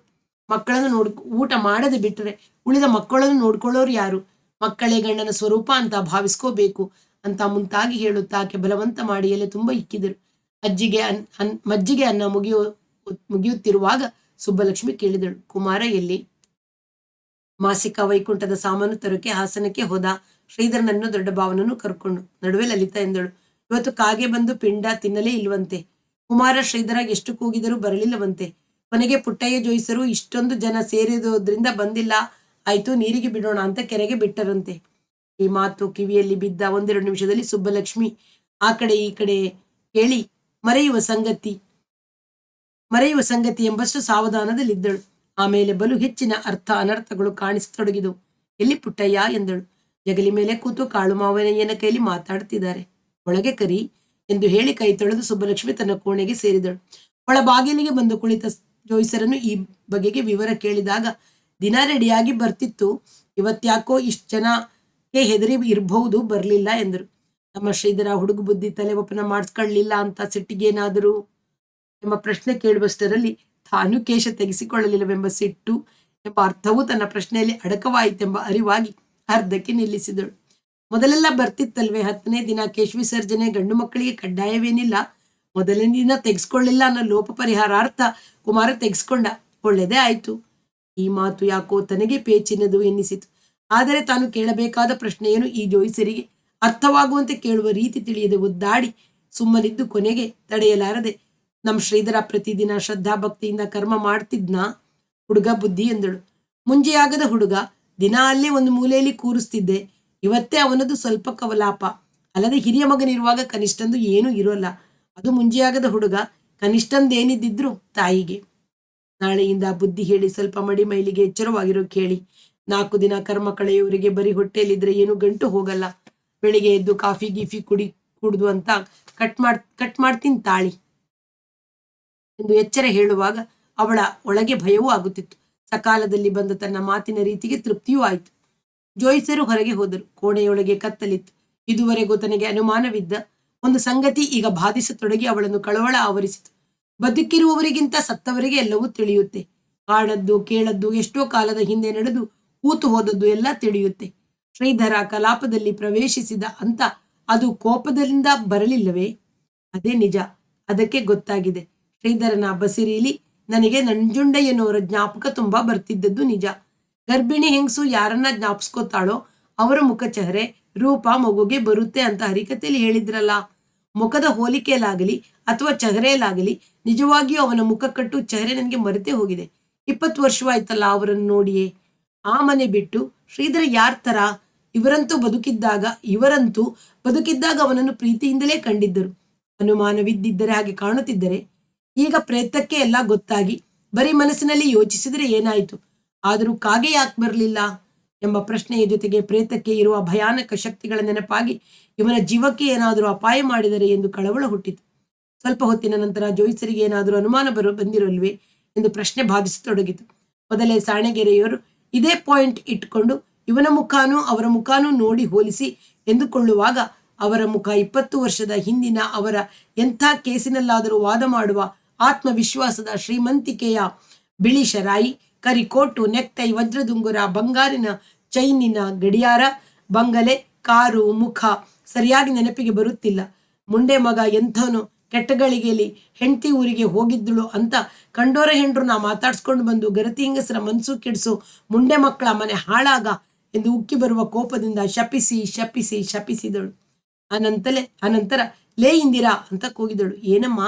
[SPEAKER 1] ಮಕ್ಕಳನ್ನು ಊಟ ಮಾಡದೆ ಬಿಟ್ಟರೆ ಉಳಿದ ಮಕ್ಕಳನ್ನು ನೋಡ್ಕೊಳ್ಳೋರು ಯಾರು? ಮಕ್ಕಳೇ ಗಂಡನ ಸ್ವರೂಪ ಅಂತ ಭಾವಿಸ್ಕೋಬೇಕು ಅಂತ ಮುಂತಾಗಿ ಹೇಳುತ್ತಾ ಆಕೆ ಬಲವಂತ ಮಾಡಿ ಎಲೆ ತುಂಬ ಇಕ್ಕಿದರು. ಮಜ್ಜಿಗೆ ಅನ್ನ ಮುಗಿಯುತ್ತಿರುವಾಗ ಸುಬ್ಬಲಕ್ಷ್ಮಿ ಕೇಳಿದಳು, ಕುಮಾರ ಎಲ್ಲಿ? ಮಾಸಿಕ ವೈಕುಂಠದ ಸಾಮಾನು ತರೋಕೆ ಹಾಸನಕ್ಕೆ ಹೋದ. ಶ್ರೀಧರನನ್ನು ದೊಡ್ಡ ಭಾವನನ್ನು ಕರ್ಕೊಂಡು. ನಡುವೆ ಲಲಿತಾ ಎಂದಳು, ಇವತ್ತು ಕಾಗೆ ಬಂದು ಪಿಂಡ ತಿನ್ನಲೇ ಇಲ್ವಂತೆ. ಕುಮಾರ ಶ್ರೀಧರ ಎಷ್ಟು ಕೂಗಿದರೂ ಬರಲಿಲ್ಲವಂತೆ. ಕೊನೆಗೆ ಪುಟ್ಟಯ್ಯ ಜೋಯಿಸರು ಇಷ್ಟೊಂದು ಜನ ಸೇರಿರೋದ್ರಿಂದ ಬಂದಿಲ್ಲ, ಆಯ್ತು ನೀರಿಗೆ ಬಿಡೋಣ ಅಂತ ಕೆರೆಗೆ ಬಿಟ್ಟರಂತೆ. ಈ ಮಾತು ಕಿವಿಯಲ್ಲಿ ಬಿದ್ದ 1-2 ನಿಮಿಷದಲ್ಲಿ ಸುಬ್ಬಲಕ್ಷ್ಮಿ ಆ ಕಡೆ ಈ ಕಡೆ ಕೇಳಿ ಮರೆಯುವ ಸಂಗತಿ ಎಂಬಷ್ಟು ಸಾವಧಾನದಲ್ಲಿದ್ದಳು. ಆಮೇಲೆ ಬಲು ಹೆಚ್ಚಿನ ಅರ್ಥ ಅನರ್ಥಗಳು ಕಾಣಿಸತೊಡಗಿದವು. ಎಲ್ಲಿ ಪುಟ್ಟಯ್ಯ ಎಂದಳು. ಜಗಲಿ ಮೇಲೆ ಕೂತು ಕಾಳು ಮಾವನಯ್ಯನ ಕೈಲಿ ಮಾತಾಡ್ತಿದ್ದಾರೆ, ಒಳಗೆ ಕರಿ ಎಂದು ಹೇಳಿ ಕೈ ತೊಳೆದು ಸುಬ್ಬಲಕ್ಷ್ಮಿ ತನ್ನ ಕೋಣೆಗೆ ಸೇರಿದಳು. ಒಳ ಬಾಗಿಲಿಗೆ ಬಂದು ಕುಳಿತ ಜೋಯಿಸರನ್ನು ಈ ಬಗೆಗೆ ವಿವರ ಕೇಳಿದಾಗ, ದಿನ ರೆಡಿಯಾಗಿ ಬರ್ತಿತ್ತು, ಇವತ್ತ್ಯಾಕೋ ಇಷ್ಟು ಜನಕ್ಕೆ ಹೆದರಿ ಇರಬಹುದು, ಬರಲಿಲ್ಲ ಎಂದರು. ನಮ್ಮ ಶ್ರೀಧರ ಹುಡುಗ ಬುದ್ಧಿ ತಲೆ ಒಪ್ಪನ ಮಾಡಿಸ್ಕೊಳ್ಳಲಿಲ್ಲ ಅಂತ ಸಿಟ್ಟಿಗೇನಾದರೂ ಎಂಬ ಪ್ರಶ್ನೆ ಕೇಳುವಷ್ಟರಲ್ಲಿ ತಾನು ಕೇಶ ತೆಗೆಸಿಕೊಳ್ಳಲಿಲ್ಲವೆಂಬ ಸಿಟ್ಟು ಎಂಬ ಅರ್ಥವೂ ತನ್ನ ಪ್ರಶ್ನೆಯಲ್ಲಿ ಅಡಕವಾಯಿತೆಂಬ ಅರಿವಾಗಿ ಅರ್ಧಕ್ಕೆ ನಿಲ್ಲಿಸಿದಳು. ಮೊದಲೆಲ್ಲ ಬರ್ತಿತ್ತಲ್ವೇ, 10ನೇ ದಿನ ಕೇಶ ವಿಸರ್ಜನೆ ಗಂಡು ಮಕ್ಕಳಿಗೆ ಕಡ್ಡಾಯವೇನಿಲ್ಲ, ಮೊದಲನೇ ದಿನ ತೆಗೆಸ್ಕೊಳ್ಳಿಲ್ಲ ಅನ್ನೋ ಲೋಪ ಪರಿಹಾರಾರ್ಥ ಕುಮಾರ ತೆಗೆಸ್ಕೊಂಡ, ಒಳ್ಳೆಯದೇ ಆಯ್ತು. ಈ ಮಾತು ಯಾಕೋ ತನಗೆ ಪೇಚಿನದು ಎನ್ನಿಸಿತು. ಆದರೆ ತಾನು ಕೇಳಬೇಕಾದ ಪ್ರಶ್ನೆಯನ್ನು ಈ ಜೋಯಿಸರಿಗೆ ಅರ್ಥವಾಗುವಂತೆ ಕೇಳುವ ರೀತಿ ತಿಳಿಯದೆ ಒದ್ದಾಡಿ ಸುಮ್ಮನಿದ್ದು ಕೊನೆಗೆ ತಡೆಯಲಾರದೆ, ನಮ್ಮ ಶ್ರೀಧರ ಪ್ರತಿದಿನ ಶ್ರದ್ಧಾಭಕ್ತಿಯಿಂದ ಕರ್ಮ ಮಾಡ್ತಿದ್ನಾ? ಹುಡುಗ ಬುದ್ಧಿ ಎಂದಳು. ಮುಂಜೆಯಾಗದ ಹುಡುಗ, ದಿನ ಅಲ್ಲೇ ಒಂದು ಮೂಲೆಯಲ್ಲಿ ಕೂರಿಸ್ತಿದ್ದೆ, ಇವತ್ತೇ ಅವನದು ಸ್ವಲ್ಪ ಕವಲಾಪ. ಅಲ್ಲದೆ ಹಿರಿಯ ಮಗನಿರುವಾಗ ಕನಿಷ್ಠಂದು ಏನೂ ಇರೋಲ್ಲ, ಅದು ಮುಂಜೆಯಾಗದ ಹುಡುಗ, ಕನಿಷ್ಠಂದೇನಿದ್ದಿದ್ರು ತಾಯಿಗೆ. ನಾಳೆಯಿಂದ ಬುದ್ಧಿ ಹೇಳಿ ಸ್ವಲ್ಪ ಮಡಿ ಮೈಲಿಗೆ ಎಚ್ಚರವಾಗಿರೋ ಕೇಳಿ. 4 ದಿನ ಕರ್ಮ ಕಳೆಯುವವರಿಗೆ ಬರೀ ಹೊಟ್ಟೆಯಲ್ಲಿದ್ರೆ ಏನು ಗಂಟು ಹೋಗಲ್ಲ. ಬೆಳಿಗ್ಗೆ ಎದ್ದು ಕಾಫಿ ಗೀಫಿ ಕುಡ್ದು ಅಂತ ಕಟ್ ಮಾಡ್ತೀನಿ ತಾಳಿ ಎಂದು ಎಚ್ಚರ ಹೇಳುವಾಗ ಅವಳ ಒಳಗೆ ಭಯವೂ ಆಗುತ್ತಿತ್ತು. ಸಕಾಲದಲ್ಲಿ ಬಂದ ತನ್ನ ಮಾತಿನ ರೀತಿಗೆ ತೃಪ್ತಿಯೂ ಆಯಿತು. ಜೋಯಿಸರು ಹೊರಗೆ ಹೋದರು. ಕೋಣೆಯೊಳಗೆ ಕತ್ತಲಿತ್ತು. ಇದುವರೆಗೂ ತನಗೆ ಅನುಮಾನವಿದ್ದ ಒಂದು ಸಂಗತಿ ಈಗ ಬಾಧಿಸತೊಡಗಿ ಅವಳನ್ನು ಕಳವಳ ಆವರಿಸಿತು. ಬದುಕಿರುವವರಿಗಿಂತ ಸತ್ತವರಿಗೆ ಎಲ್ಲವೂ ತಿಳಿಯುತ್ತೆ. ಕಾಣದ್ದು ಕೇಳದ್ದು ಎಷ್ಟೋ ಕಾಲದ ಹಿಂದೆ ನಡೆದು ಕೂತು ಹೋದದ್ದು ಎಲ್ಲ ತಿಳಿಯುತ್ತೆ. ಶ್ರೀಧರ ಕಲಾಪದಲ್ಲಿ ಪ್ರವೇಶಿಸಿದ ಅಂತ ಅದು ಕೋಪದಿಂದ ಬರಲಿಲ್ಲವೇ? ಅದೇ ನಿಜ. ಅದಕ್ಕೆ ಗೊತ್ತಾಗಿದೆ. ಶ್ರೀಧರನ ಬಸಿರೀಲಿ ನನಗೆ ನಂಜುಂಡಯ್ಯನವರ ಜ್ಞಾಪಕ ತುಂಬಾ ಬರ್ತಿದ್ದದ್ದು ನಿಜ. ಗರ್ಭಿಣಿ ಹೆಂಗಸು ಯಾರನ್ನ ಜ್ಞಾಪಿಸ್ಕೋತಾಳೋ ಅವರ ಮುಖ ಚಹರೆ ರೂಪ ಮಗುಗೆ ಬರುತ್ತೆ ಅಂತ ಹರಿಕತೆಯಲ್ಲಿ ಹೇಳಿದ್ರಲ್ಲ. ಮುಖದ ಹೋಲಿಕೆಯಲ್ಲಾಗಲಿ ಅಥವಾ ಚಹರೆಯಲ್ಲಾಗಲಿ ನಿಜವಾಗಿಯೂ ಅವನ ಮುಖಕಟ್ಟು ಚಹರೆ ನನಗೆ ಮರೆತೇ ಹೋಗಿದೆ. 20 ವರ್ಷವಾಯ್ತಲ್ಲ ಅವರನ್ನು ನೋಡಿಯೇ. ಆ ಮನೆ ಬಿಟ್ಟು ಶ್ರೀಧರ ಯಾರ ತರ? ಇವರಂತೂ ಬದುಕಿದ್ದಾಗ ಅವನನ್ನು ಪ್ರೀತಿಯಿಂದಲೇ ಕಂಡಿದ್ದರು. ಅನುಮಾನವಿದ್ದಿದ್ದರೆ, ಹಾಗೆ ಕಾಣುತ್ತಿದ್ದರೆ. ಈಗ ಪ್ರೇತಕ್ಕೆ ಎಲ್ಲ ಗೊತ್ತಾಗಿ ಬರೀ ಮನಸ್ಸಿನಲ್ಲಿ ಯೋಚಿಸಿದರೆ ಏನಾಯಿತು? ಆದರೂ ಕಾಗೆ ಯಾಕೆ ಬರಲಿಲ್ಲ ಎಂಬ ಪ್ರಶ್ನೆಯ ಜೊತೆಗೆ ಪ್ರೇತಕ್ಕೆ ಇರುವ ಭಯಾನಕ ಶಕ್ತಿಗಳ ನೆನಪಾಗಿ ಇವನ ಜೀವಕ್ಕೆ ಏನಾದರೂ ಅಪಾಯ ಮಾಡಿದರೆ ಎಂದು ಕಳವಳ ಹುಟ್ಟಿತು. ಸ್ವಲ್ಪ ಹೊತ್ತಿನ ನಂತರ ಜೋಯಿಸರಿಗೆ ಏನಾದರೂ ಅನುಮಾನ ಬಂದಿರಲ್ವೇ ಎಂದು ಪ್ರಶ್ನೆ ಬಾಧಿಸತೊಡಗಿತು. ಮೊದಲೇ ಸಾಣೆಗೆರೆಯವರು ಇದೇ ಪಾಯಿಂಟ್ ಇಟ್ಕೊಂಡು ಇವನ ಮುಖಾನೂ ಅವರ ಮುಖಾನೂ ನೋಡಿ ಹೋಲಿಸಿ ಎಂದುಕೊಳ್ಳುವಾಗ ಅವರ ಮುಖ 20 ವರ್ಷದ ಹಿಂದಿನ ಅವರ ಎಂಥ ಕೇಸಿನಲ್ಲಾದರೂ ವಾದ ಮಾಡುವ ಆತ್ಮವಿಶ್ವಾಸದ ಶ್ರೀಮಂತಿಕೆಯ ಬಿಳಿ ಶರಾಯಿ, ಕರಿಕೋಟು, ನೆಕ್ಟೈ, ವಜ್ರದುಂಗುರ, ಬಂಗಾರಿನ ಚೈನಿನ ಗಡಿಯಾರ, ಬಂಗಲೆ, ಕಾರು, ಮುಖ ಸರಿಯಾಗಿ ನೆನಪಿಗೆ ಬರುತ್ತಿಲ್ಲ. ಮುಂಡೆ ಮಗ ಎಂಥವನು, ಕೆಟ್ಟಗಳಿಗೆಯಲ್ಲಿ ಹೆಂಡತಿ ಊರಿಗೆ ಹೋಗಿದ್ದಳು ಅಂತ ಕಂಡೋರ ಹೆಂಡ್ರು ನಾ ಮಾತಾಡ್ಸ್ಕೊಂಡು ಬಂದು ಗರತಿ ಹೆಂಗಸರ ಮನಸ್ಸು ಕೆಡಿಸು ಮುಂಡೆ ಮಕ್ಕಳ ಮನೆ ಹಾಳಾಗ ಎಂದು ಉಕ್ಕಿ ಬರುವ ಕೋಪದಿಂದ ಶಪಿಸಿದಳು. ಅನಂತರ ಲೇ ಇಂದಿರಾ ಅಂತ ಕೂಗಿದಳು. ಏನಮ್ಮ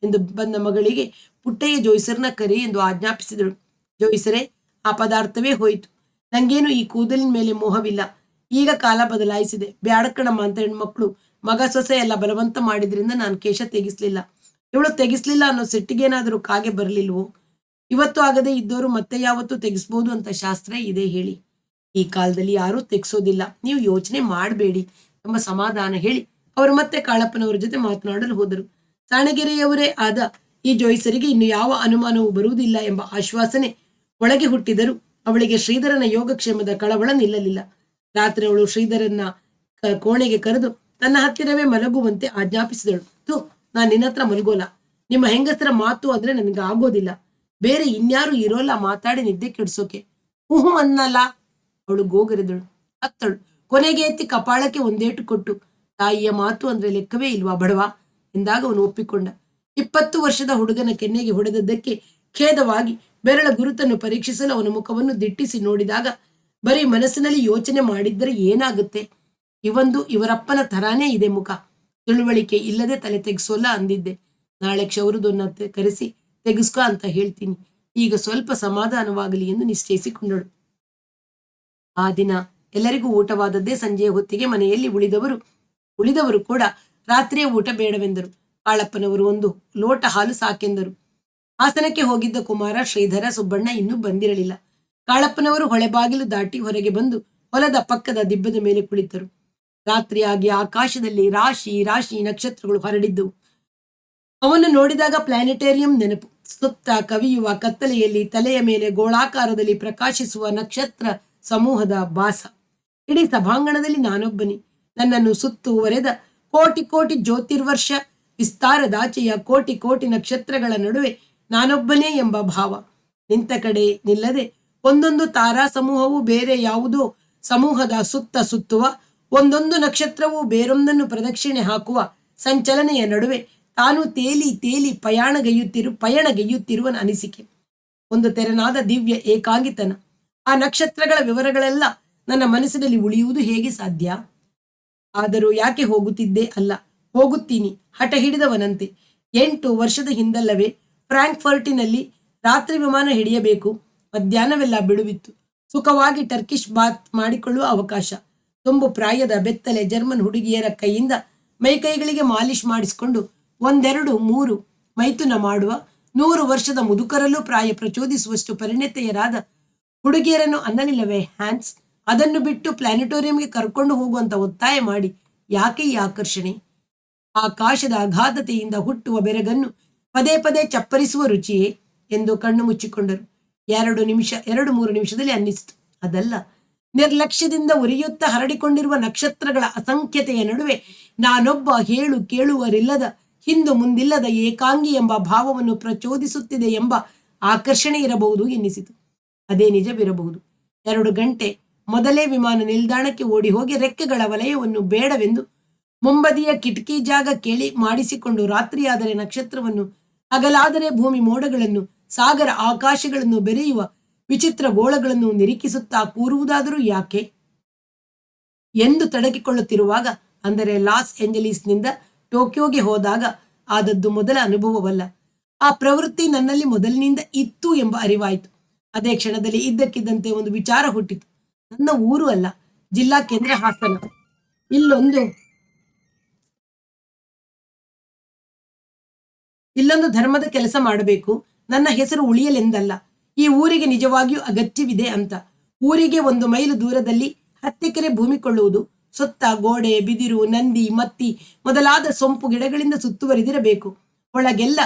[SPEAKER 1] ಎಂದು ಬಂದ ಮಗಳಿಗೆ ಪುಟ್ಟಯ್ಯ ಜೋಯಿಸರನ್ನ ಕರೆ ಎಂದು ಆಜ್ಞಾಪಿಸಿದಳು. ಜೋಯಿಸರೇ, ಆ ಪದಾರ್ಥವೇ ಹೋಯಿತು. ನಂಗೇನು ಈ ಕೂದಲಿನ ಮೇಲೆ ಮೋಹವಿಲ್ಲ. ಈಗ ಕಾಲ ಬದಲಾಯಿಸಿದೆ. ಬ್ಯಾಡಕಣಮ್ಮ ಅಂತ ಹೆಣ್ಮಕ್ಳು ಮಗ ಸೊಸೆ ಎಲ್ಲ ಬಲವಂತ ಮಾಡಿದ್ರಿಂದ ನಾನು ಕೇಶ ತೆಗಿಸ್ಲಿಲ್ಲ. ಇವಳು ತೆಗಿಸ್ಲಿಲ್ಲ ಅನ್ನೋ ಸಿಟ್ಟಿಗೇನಾದರೂ ಕಾಗೆ ಬರಲಿಲ್ವೋ? ಇವತ್ತು ಆಗದೆ ಇದ್ದವರು ಮತ್ತೆ ಯಾವತ್ತೂ ತೆಗಿಸ್ಬೋದು ಅಂತ ಶಾಸ್ತ್ರ ಇದೆ ಹೇಳಿ. ಈ ಕಾಲದಲ್ಲಿ ಯಾರೂ ತೆಗಿಸೋದಿಲ್ಲ, ನೀವು ಯೋಚನೆ ಮಾಡಬೇಡಿ ಎಂಬ ಸಮಾಧಾನ ಹೇಳಿ ಅವರು ಮತ್ತೆ ಕಾಳಪ್ಪನವರ ಜೊತೆ ಮಾತನಾಡಲು ಹೋದರು. ಸಾಣಗೆರೆಯವರೇ ಆದ ಈ ಜೋಯಿಸರಿಗೆ ಇನ್ನು ಯಾವ ಅನುಮಾನವೂ ಬರುವುದಿಲ್ಲ ಎಂಬ ಆಶ್ವಾಸನೆ ಒಳಗೆ ಹುಟ್ಟಿದರೂ ಅವಳಿಗೆ ಶ್ರೀಧರನ ಯೋಗಕ್ಷೇಮದ ಕಳವಳ ನಿಲ್ಲಲಿಲ್ಲ. ರಾತ್ರಿ ಅವಳು ಶ್ರೀಧರನ್ನ ಕೋಣೆಗೆ ಕರೆದು ತನ್ನ ಹತ್ತಿರವೇ ಮಲಗುವಂತೆ ಆಜ್ಞಾಪಿಸಿದಳು. ನಾನು ನಿನ್ನ ಹತ್ರ ಮಲಗೋಲ್ಲ. ನಿಮ್ಮ ಹೆಂಗಸರ ಮಾತು ಅಂದ್ರೆ ನನಗೆ ಆಗೋದಿಲ್ಲ. ಬೇರೆ ಇನ್ಯಾರು ಇರೋಲ್ಲ ಮಾತಾಡಿ ನಿದ್ದೆ ಕೆಡ್ಸೋಕೆ. ಹ್ಞೂ ಅನ್ನಲ್ಲ. ಅವಳು ಗೋಗರೆದಳು, ಅತ್ತಳು. ಕೊನೆಗೆ ಎತ್ತಿ ಕಪಾಳಕ್ಕೆ ಒಂದೇಟು ಕೊಟ್ಟು, ತಾಯಿಯ ಮಾತು ಅಂದ್ರೆ ಲೆಕ್ಕವೇ ಇಲ್ವಾ ಬಡವಾ ಎಂದಾಗ ಅವನು ಒಪ್ಪಿಕೊಂಡ. 20 ವರ್ಷದ ಹುಡುಗನ ಕೆನ್ನೆಗೆ ಹೊಡೆದದ್ದಕ್ಕೆ ಖೇದವಾಗಿ ಬೆರಳ ಗುರುತನ್ನು ಪರೀಕ್ಷಿಸಲು ಅವನ ಮುಖವನ್ನು ದಿಟ್ಟಿಸಿ ನೋಡಿದಾಗ ಬರೀ ಮನಸ್ಸಿನಲ್ಲಿ ಯೋಚನೆ ಮಾಡಿದ್ದರೆ ಏನಾಗುತ್ತೆ? ಇವರಪ್ಪನ ತರಾನೇ ಇದೆ ಮುಖ. ತಿಳುವಳಿಕೆ ಇಲ್ಲದೆ ತಲೆ ತೆಗೆಸೋಲ್ಲ ಅಂದಿದ್ದೆ. ನಾಳೆ ಕ್ಷೌರದನ್ನ ಕರೆಸಿ ತೆಗೆಸ್ಕೊ ಅಂತ ಹೇಳ್ತೀನಿ. ಈಗ ಸ್ವಲ್ಪ ಸಮಾಧಾನವಾಗಲಿ ಎಂದು ನಿಶ್ಚಯಿಸಿಕೊಂಡಳು. ಆ ದಿನ ಎಲ್ಲರಿಗೂ ಊಟವಾದದ್ದೇ ಸಂಜೆಯ ಹೊತ್ತಿಗೆ ಮನೆಯಲ್ಲಿ ಉಳಿದವರು ಕೂಡ ರಾತ್ರಿಯ ಊಟ ಬೇಡವೆಂದರು. ಕಾಳಪ್ಪನವರು ಒಂದು ಲೋಟ ಹಾಲು ಸಾಕೆಂದರು. ಹಾಸನಕ್ಕೆ ಹೋಗಿದ್ದ ಕುಮಾರ, ಶ್ರೀಧರ, ಸುಬ್ಬಣ್ಣ ಇನ್ನೂ ಬಂದಿರಲಿಲ್ಲ. ಕಾಳಪ್ಪನವರು ಹೊಳೆಬಾಗಿಲು ದಾಟಿ ಹೊರಗೆ ಬಂದು ಹೊಲದ ಪಕ್ಕದ ದಿಬ್ಬದ ಮೇಲೆ ಕುಳಿತರು. ರಾತ್ರಿಯಾಗಿ ಆಕಾಶದಲ್ಲಿ ರಾಶಿ ರಾಶಿ ನಕ್ಷತ್ರಗಳು ಹರಡಿದ್ದವು. ಅವನ್ನು ನೋಡಿದಾಗ ಪ್ಲಾನೆಟೇರಿಯಂ ನೆನಪು. ಸುತ್ತ ಕವಿಯುವ ಕತ್ತಲೆಯಲ್ಲಿ ತಲೆಯ ಮೇಲೆ ಗೋಳಾಕಾರದಲ್ಲಿ ಪ್ರಕಾಶಿಸುವ ನಕ್ಷತ್ರ ಸಮೂಹದ ಭಾಸ. ಇಡೀ ಸಭಾಂಗಣದಲ್ಲಿ ನಾನೊಬ್ಬನಿ. ನನ್ನನ್ನು ಸುತ್ತುವರೆದ ಕೋಟಿ ಕೋಟಿ ಜ್ಯೋತಿರ್ವರ್ಷ ವಿಸ್ತಾರದಾಚೆಯ ಕೋಟಿ ಕೋಟಿ ನಕ್ಷತ್ರಗಳ ನಡುವೆ ನಾನೊಬ್ಬನೇ ಎಂಬ ಭಾವ. ನಿಂತ ಕಡೆ ನಿಲ್ಲದೆ ಒಂದೊಂದು ತಾರಾ ಸಮೂಹವು ಬೇರೆ ಯಾವುದೋ ಸಮೂಹದ ಸುತ್ತುವ, ಒಂದೊಂದು ನಕ್ಷತ್ರವು ಬೇರೊಂದನ್ನು ಪ್ರದಕ್ಷಿಣೆ ಹಾಕುವ ಸಂಚಲನೆಯ ನಡುವೆ ತಾನು ತೇಲಿ ತೇಲಿ ಪಯಣಗೈಯುತ್ತಿರುವ ಅನಿಸಿಕೆ. ಒಂದು ತೆರನಾದ ದಿವ್ಯ ಏಕಾಂಗಿತನ. ಆ ನಕ್ಷತ್ರಗಳ ವಿವರಗಳೆಲ್ಲ ನನ್ನ ಮನಸ್ಸಿನಲ್ಲಿ ಉಳಿಯುವುದು ಹೇಗೆ ಸಾಧ್ಯ? ಆದರೂ ಯಾಕೆ ಹೋಗುತ್ತಿದ್ದೆ ಅಲ್ಲ, ಹೋಗುತ್ತೀನಿ ಹಠ ಹಿಡಿದವನಂತೆ. 8 ವರ್ಷದ ಹಿಂದಲ್ಲವೇ ಫ್ರಾಂಕ್ಫರ್ಟಿನಲ್ಲಿ ರಾತ್ರಿ ವಿಮಾನ ಹಿಡಿಯಬೇಕು. ಮಧ್ಯಾಹ್ನವೆಲ್ಲ ಬಿಡುವಿತ್ತು. ಸುಖವಾಗಿ ಟರ್ಕಿಶ್ ಬಾತ್ ಮಾಡಿಕೊಳ್ಳುವ ಅವಕಾಶ. ತುಂಬು ಪ್ರಾಯದ ಬೆತ್ತಲೆ ಜರ್ಮನ್ ಹುಡುಗಿಯರ ಕೈಯಿಂದ ಮೈಕೈಗಳಿಗೆ ಮಾಲಿಶ್ ಮಾಡಿಸಿಕೊಂಡು 1, 2, 3 ಮೈಥುನ ಮಾಡುವ 100 ವರ್ಷದ ಮುದುಕರಲ್ಲೂ ಪ್ರಾಯ ಪ್ರಚೋದಿಸುವಷ್ಟು ಪರಿಣತೆಯರಾದ ಹುಡುಗಿಯರನ್ನು ಅನ್ನಲಿಲ್ಲವೇ ಹ್ಯಾನ್ಸ್? ಅದನ್ನು ಬಿಟ್ಟು ಪ್ಲಾನೆಟೋರಿಯಂಗೆ ಕರ್ಕೊಂಡು ಹೋಗುವಂತ ಒತ್ತಾಯ ಮಾಡಿ ಯಾಕೆ ಈ ಆಕರ್ಷಣೆ? ಆಕಾಶದ ಅಗಾಧತೆಯಿಂದ ಹುಟ್ಟುವ ಬೆರಗನ್ನು ಪದೇ ಪದೇ ಚಪ್ಪರಿಸುವ ರುಚಿಯೇ ಎಂದು ಕಣ್ಣು ಮುಚ್ಚಿಕೊಂಡರು. 2-3 ನಿಮಿಷದಲ್ಲಿ ಅನ್ನಿಸಿತು, ಅದಲ್ಲ. ನಿರ್ಲಕ್ಷ್ಯದಿಂದ ಉರಿಯುತ್ತಾ ಹರಡಿಕೊಂಡಿರುವ ನಕ್ಷತ್ರಗಳ ಅಸಂಖ್ಯತೆಯ ನಡುವೆ ನಾನೊಬ್ಬ ಹೇಳು ಕೇಳುವರಿಲ್ಲದ, ಹಿಂದು ಮುಂದಿಲ್ಲದ ಏಕಾಂಗಿ ಎಂಬ ಭಾವವನ್ನು ಪ್ರಚೋದಿಸುತ್ತಿದೆ ಎಂಬ ಆಕರ್ಷಣೆ ಇರಬಹುದು ಎನ್ನಿಸಿತು. ಅದೇ ನಿಜವಿರಬಹುದು. 2 ಗಂಟೆ ಮೊದಲೇ ವಿಮಾನ ನಿಲ್ದಾಣಕ್ಕೆ ಓಡಿ ಹೋಗಿ ರೆಕ್ಕೆಗಳ ವಲಯವನ್ನು ಬೇಡವೆಂದು ಮುಂಬದಿಯ ಕಿಟಕಿ ಜಾಗ ಕೇಳಿ ಮಾಡಿಸಿಕೊಂಡು ರಾತ್ರಿಯಾದರೆ ನಕ್ಷತ್ರವನ್ನು, ಹಗಲಾದರೆ ಭೂಮಿ ಮೋಡಗಳನ್ನು, ಸಾಗರ ಆಕಾಶಗಳನ್ನು ಬೆರೆಯುವ ವಿಚಿತ್ರ ಗೋಳಗಳನ್ನು ನಿರೀಕ್ಷಿಸುತ್ತಾ ಕೂರುವುದಾದರೂ ಯಾಕೆ ಎಂದು ತಡಕಿಕೊಳ್ಳುತ್ತಿರುವಾಗ, ಅಂದರೆ ಲಾಸ್ ಏಂಜಲೀಸ್ನಿಂದ ಟೋಕಿಯೋಗೆ ಹೋದಾಗ ಆದದ್ದು ಮೊದಲ ಅನುಭವವಲ್ಲ. ಆ ಪ್ರವೃತ್ತಿ ನನ್ನಲ್ಲಿ ಮೊದಲಿನಿಂದ ಇತ್ತು ಎಂಬ ಅರಿವಾಯಿತು. ಅದೇ ಕ್ಷಣದಲ್ಲಿ ಇದ್ದಕ್ಕಿದ್ದಂತೆ ಒಂದು ವಿಚಾರ ಹುಟ್ಟಿತು. ನನ್ನ ಊರು ಅಲ್ಲ, ಜಿಲ್ಲಾ ಕೇಂದ್ರ ಹಾಸನ. ಇಲ್ಲೊಂದು ಧರ್ಮದ ಕೆಲಸ ಮಾಡಬೇಕು. ನನ್ನ ಹೆಸರು ಉಳಿಯಲೆಂದಲ್ಲ, ಈ ಊರಿಗೆ ನಿಜವಾಗಿಯೂ ಅಗತ್ಯವಿದೆ ಅಂತ. ಊರಿಗೆ 1 ಮೈಲು ದೂರದಲ್ಲಿ 10 ಎಕರೆ ಭೂಮಿ ಕೊಳ್ಳುವುದು. ಸುತ್ತ ಗೋಡೆ, ಬಿದಿರು, ನಂದಿ, ಮತ್ತಿ ಮೊದಲಾದ ಸೊಂಪು ಗಿಡಗಳಿಂದ ಸುತ್ತುವರಿದಿರಬೇಕು. ಒಳಗೆಲ್ಲ